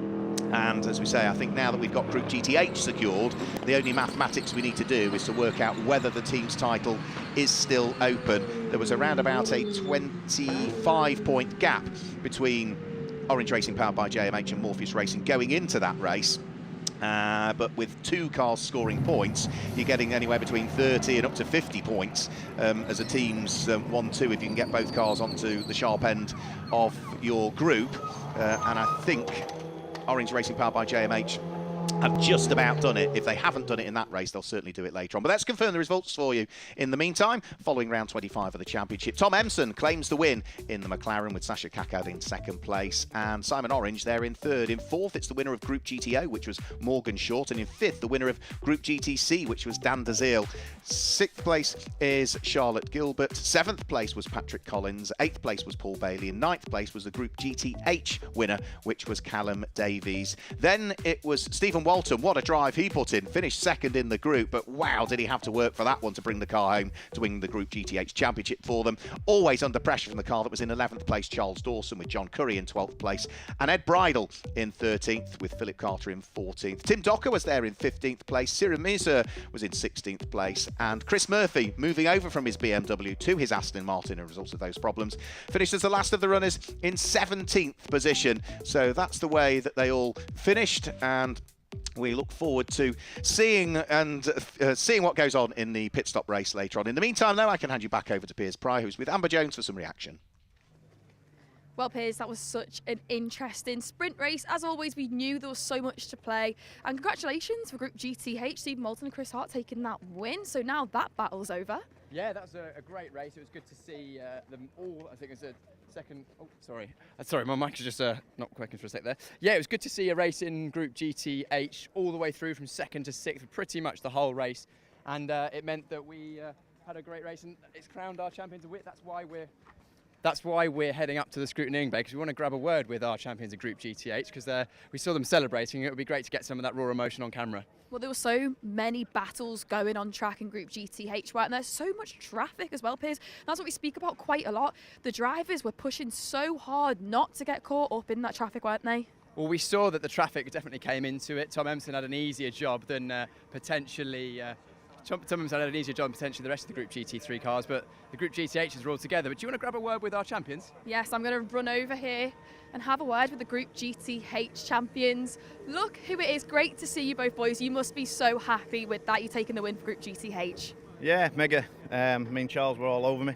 And as we say, I think now that we've got Group GTH secured, the only mathematics we need to do is to work out whether the team's title is still open. There was around about a 25-point gap between Orange Racing powered by JMH and Morpheus Racing going into that race. But with two cars scoring points, you're getting anywhere between 30 and up to 50 points as a team's 1-2 if you can get both cars onto the sharp end of your group. And I think Orange Racing powered by JMH have just about done it. If they haven't done it in that race, they'll certainly do it later on. But let's confirm the results for you in the meantime, following round 25 of the championship. Tom Emson claims the win in the McLaren, with Sasha Kakad in second place, and Simon Orange there in third. In fourth, it's the winner of Group GTO, which was Morgan Short, and in fifth, the winner of Group GTC, which was Dan Dazil. Sixth place is Charlotte Gilbert. Seventh place was Patrick Collins. Eighth place was Paul Bailey. And ninth place was the Group GTH winner, which was Callum Davies. Then it was Stephen Walton. What a drive he put in. Finished second in the group, but wow, did he have to work for that one to bring the car home to win the Group GTH championship for them. Always under pressure from the car that was in 11th place, Charles Dawson, with John Curry in 12th place, and Ed Bridle in 13th, with Philip Carter in 14th. Tim Docker was there in 15th place. Cyril Miser was in 16th place, and Chris Murphy, moving over from his BMW to his Aston Martin as a result of those problems, finished as the last of the runners in 17th position. So that's the way that they all finished, and we look forward to seeing what goes on in the pit stop race later on. In the meantime, though, I can hand you back over to Piers Pry, who's with Amber Jones for some reaction. Well, Piers, that was such an interesting sprint race. As always, we knew there was so much to play. And congratulations for Group GTH, Stephen Moulton and Chris Hart taking that win. So now that battle's over. Yeah, that was a great race. It was good to see them all. I think it's a second. Oh, sorry. Sorry, my mic is just not working for a sec there. Yeah, it was good to see a race in Group GTH all the way through from second to sixth, pretty much the whole race. And it meant that we had a great race, and it's crowned our champions of wit. That's why we're heading up to the scrutineering bay, because we want to grab a word with our champions of Group GTH, because we saw them celebrating. It would be great to get some of that raw emotion on camera. Well, there were so many battles going on track in Group GTH, right? And there's so much traffic as well, Piers. That's what we speak about quite a lot. The drivers were pushing so hard not to get caught up in that traffic, weren't they? Well, we saw that the traffic definitely came into it. Tom Emerson had an easier job than potentially the rest of the Group GT3 cars, but the Group GTHs were all together. But do you want to grab a word with our champions? Yes, I'm going to run over here and have a word with the Group GTH champions. Look who it is. Great to see you both, boys. You must be so happy with that. You're taking the win for Group GTH. Yeah, mega. Me and Charles were all over me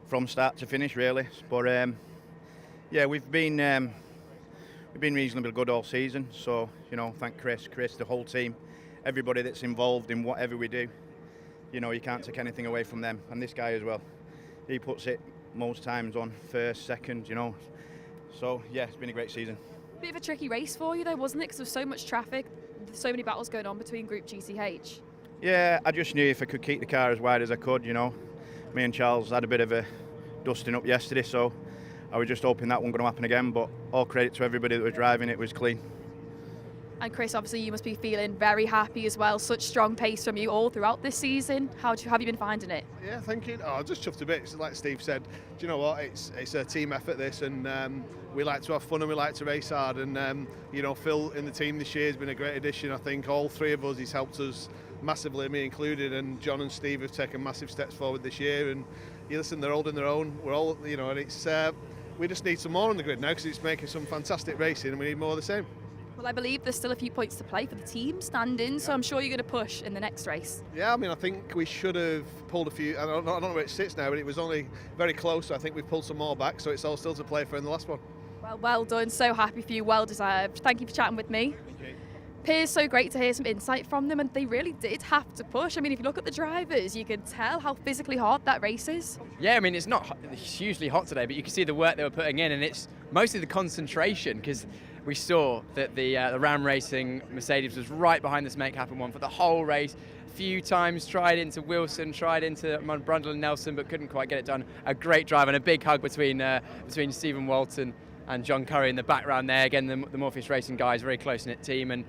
from start to finish, really. But yeah, we've been reasonably good all season. So thank Chris, the whole team, everybody that's involved in whatever we do. You can't take anything away from them, and this guy as well. He puts it most times on first, second. So yeah, it's been a great season. Bit of a tricky race for you though, wasn't it? Because there was so much traffic, so many battles going on between Group GTH. Yeah, I just knew if I could keep the car as wide as I could, Me and Charles had a bit of a dusting up yesterday, so I was just hoping that wasn't going to happen again, but all credit to everybody that was driving, it was clean. And Chris, obviously you must be feeling very happy as well. Such strong pace from you all throughout this season. Have you been finding it? Yeah, thinking. Just chuffed a bit. Like Steve said, do you know what? It's a team effort, this, and we like to have fun and we like to race hard. And Phil in the team this year has been a great addition. I think all three of us, he's helped us massively, me included. And John and Steve have taken massive steps forward this year. And listen, they're holding their own. We're all, and it's. We just need some more on the grid now because it's making some fantastic racing, and we need more of the same. Well, I believe there's still a few points to play for the team standing, so I'm sure you're going to push in the next race. Yeah, I think we should have pulled a few. I don't know where it sits now, but it was only very close. So I think we've pulled some more back, so it's all still to play for in the last one. Well done. So happy for you. Well deserved. Thank you for chatting with me. Okay. Piers, so great to hear some insight from them, and they really did have to push. If you look at the drivers, you can tell how physically hard that race is. Yeah, it's not hugely hot today, but you can see the work they were putting in, and it's mostly the concentration, because we saw that the Ram Racing Mercedes was right behind this Make Happen one for the whole race. A few times tried into Wilson, tried into Brundle and Nelson, but couldn't quite get it done. A great drive and a big hug between Stephen Walton and John Curry in the background there. Again, the Morpheus Racing guys, very close-knit team, and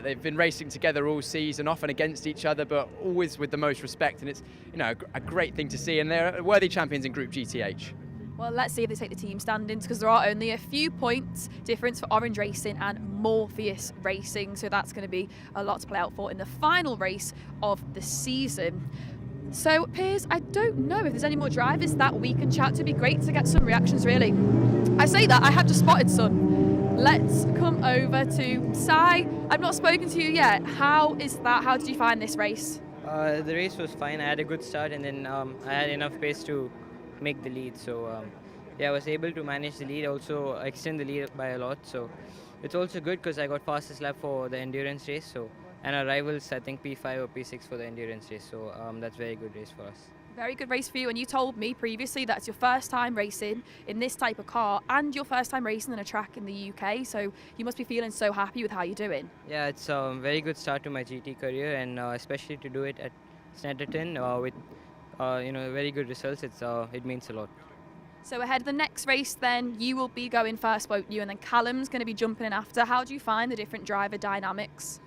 they've been racing together all season, often against each other, but always with the most respect, and it's a great thing to see, and they're worthy champions in Group GTH. Well, let's see if they take the team standings, because there are only a few points difference for Orange Racing and Morpheus Racing, so that's going to be a lot to play out for in the final race of the season. So, Piers, I don't know if there's any more drivers that we can chat to. It'd be great to get some reactions, really. I say that, I have just spotted some. Let's come over to Sai. I've not spoken to you yet. How is that? How did you find this race? The race was fine. I had a good start, and then I had enough pace to make the lead. So, yeah, I was able to manage the lead, also extend the lead by a lot. So, it's also good because I got fastest lap for the endurance race. So, and our rivals, I think P5 or P6 for the endurance race. So, that's a very good race for us. Very good race for you, and you told me previously that it's your first time racing in this type of car and your first time racing in a track in the UK, so you must be feeling so happy with how you're doing. Yeah, it's a very good start to my GT career, and especially to do it at Snetterton with very good results. It means a lot. So ahead of the next race then, you will be going first, won't you? And then Callum's going to be jumping in after. How do you find the different driver dynamics?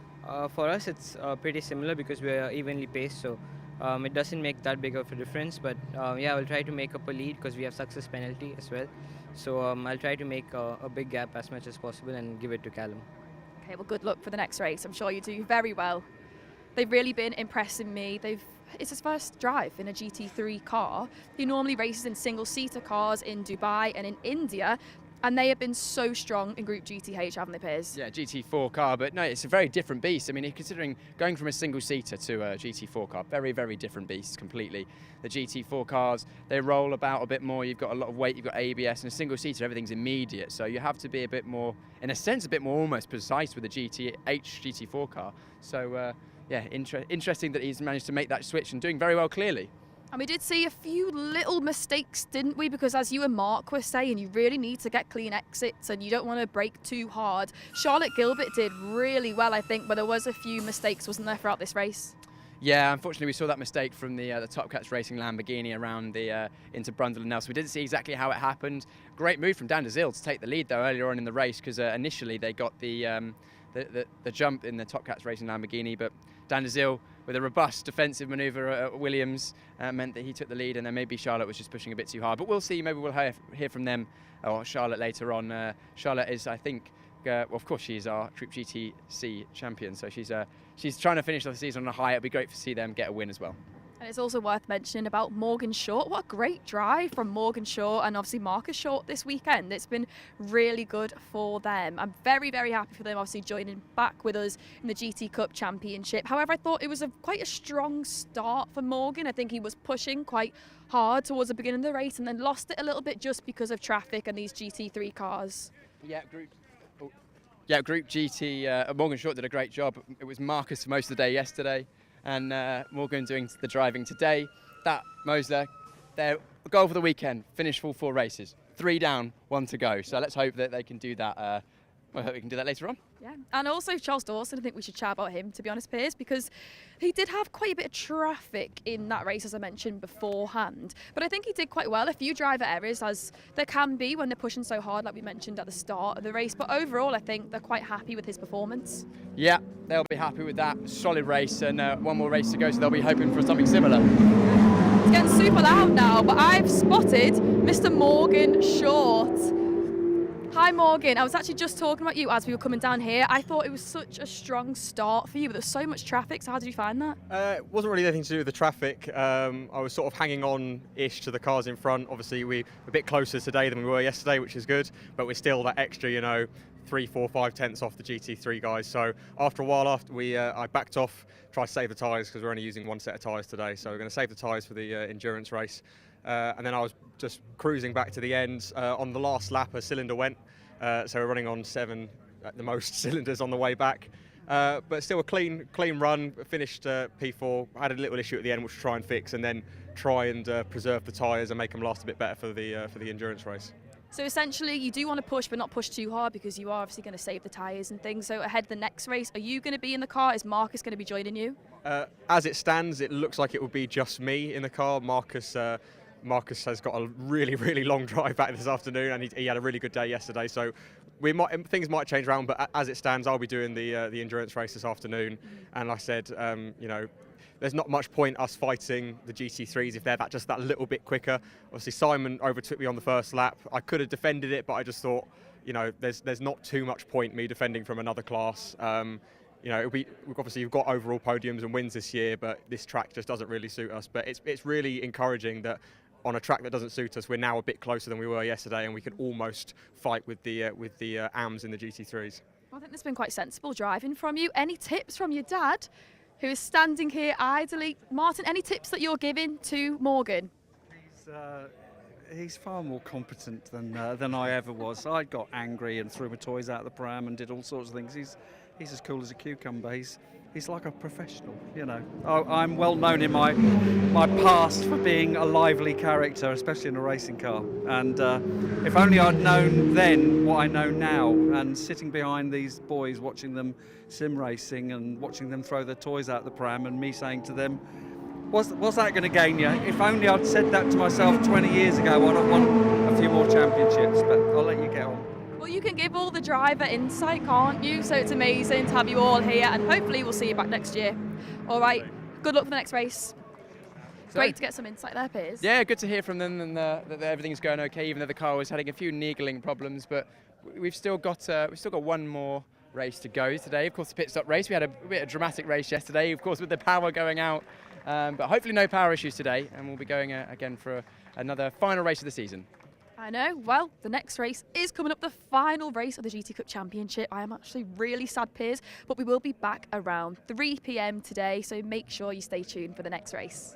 For us, it's pretty similar because we're evenly paced, so it doesn't make that big of a difference. But yeah, I'll try to make up a lead because we have success penalty as well. So I'll try to make a big gap as much as possible and give it to Callum. Okay, well, good luck for the next race. I'm sure you do very well. They've really been impressing me. It's his first drive in a GT3 car. He normally races in single-seater cars in Dubai and in India, and they have been so strong in Group GTH, haven't they, Piers? Yeah, GT4 car, but no, it's a very different beast. Considering going from a single-seater to a GT4 car, very, very different beast completely. The GT4 cars, they roll about a bit more. You've got a lot of weight, you've got ABS, and a single-seater, everything's immediate. So you have to be a bit more, in a sense, a bit more almost precise with a GT4 car. So, yeah, interesting that he's managed to make that switch and doing very well, clearly. And we did see a few little mistakes, didn't we? Because as you and Mark were saying, you really need to get clean exits and you don't want to brake too hard. Charlotte Gilbert did really well, I think, but there was a few mistakes, wasn't there, throughout this race? Yeah, unfortunately we saw that mistake from the Top Cats Racing Lamborghini around into Brundle and Nelson. We didn't see exactly how it happened. Great move from Dan DeZille to take the lead, though, earlier on in the race, because initially they got the jump in the Top Cats Racing Lamborghini, but Dan DeZille, with a robust defensive manoeuvre at Williams, meant that he took the lead, and then maybe Charlotte was just pushing a bit too hard. But we'll see, maybe we'll hear from them, or Charlotte later on. Charlotte is, I think, well, of course, she's our Group GTC champion, so she's trying to finish the season on a high. It'd be great to see them get a win as well. And it's also worth mentioning about Morgan Short. What a great drive from Morgan Short and obviously Marcus Short this weekend. It's been really good for them. I'm very, very happy for them obviously joining back with us in the GT Cup Championship. However, I thought it was quite a strong start for Morgan. I think he was pushing quite hard towards the beginning of the race and then lost it a little bit just because of traffic and these GT3 cars. Yeah, Group GT, Morgan Short did a great job. It was Marcus for most of the day yesterday, and Morgan doing the driving today. That Mosler, their goal for the weekend, finish full 4 races. 3 down, 1 to go. So let's hope that they can do that. I hope we can do that later on. Yeah, and also Charles Dawson, I think we should chat about him, to be honest, Piers, because he did have quite a bit of traffic in that race, as I mentioned beforehand. But I think he did quite well. A few driver errors, as there can be when they're pushing so hard, like we mentioned at the start of the race. But overall, I think they're quite happy with his performance. Yeah, they'll be happy with that. Solid race, and 1 more race to go, so they'll be hoping for something similar. It's getting super loud now, but I've spotted Mr. Morgan Short. Hi Morgan, I was actually just talking about you as we were coming down here. I thought it was such a strong start for you, but there's so much traffic, so how did you find that? It wasn't really anything to do with the traffic. I was sort of hanging on-ish to the cars in front. Obviously we're a bit closer today than we were yesterday, which is good, but we're still that extra, 3, 4, 5 tenths off the GT3 guys. So after a while, I backed off, tried to save the tyres because we're only using 1 set of tyres today. So we're going to save the tyres for the endurance race. And then I was just cruising back to the end. On the last lap, a cylinder went. So we're running on 7 at the most cylinders on the way back. But still a clean run, finished P4. Had a little issue at the end, which we'll try and fix, and then try and preserve the tyres and make them last a bit better for the endurance race. So essentially, you do want to push, but not push too hard because you are obviously going to save the tyres and things. So ahead of the next race, are you going to be in the car? Is Marcus going to be joining you? As it stands, it looks like it will be just me in the car. Marcus has got a really, really long drive back this afternoon, and he had a really good day yesterday. So things might change around, but as it stands, I'll be doing the endurance race this afternoon. And like I said, there's not much point us fighting the GT3s if they're just that little bit quicker. Obviously, Simon overtook me on the first lap. I could have defended it, but I just thought, there's not too much point me defending from another class. Obviously you've got overall podiums and wins this year, but this track just doesn't really suit us. But it's really encouraging that on a track that doesn't suit us, we're now a bit closer than we were yesterday, and we can almost fight with the AMs in the GT3s. Well, I think there's been quite sensible driving from you. Any tips from your dad, who is standing here idly? Martin, any tips that you're giving to Morgan? He's far more competent than I ever was. I got angry and threw my toys out of the pram and did all sorts of things. He's as cool as a cucumber. He's like a professional, I'm well known in my past for being a lively character, especially in a racing car. And if only I'd known then what I know now, and sitting behind these boys, watching them sim racing and watching them throw their toys out the pram, and me saying to them, what's that going to gain you? If only I'd said that to myself 20 years ago, I'd have won a few more championships, but I'll let you get on. Well, you can give all the driver insight, can't you? So it's amazing to have you all here, and hopefully we'll see you back next year. All right, good luck for the next race. Great to get some insight there, Piers. Yeah, good to hear from them, and that everything's going okay, even though the car was having a few niggling problems. But we've still got 1 more race to go today. Of course, the pit stop race. We had a bit of dramatic race yesterday, of course, with the power going out. But hopefully no power issues today, and we'll be going again for another final race of the season. I know. Well, the next race is coming up, the final race of the GT Cup Championship. I am actually really sad, Piers, but we will be back around 3 p.m. today, so make sure you stay tuned for the next race.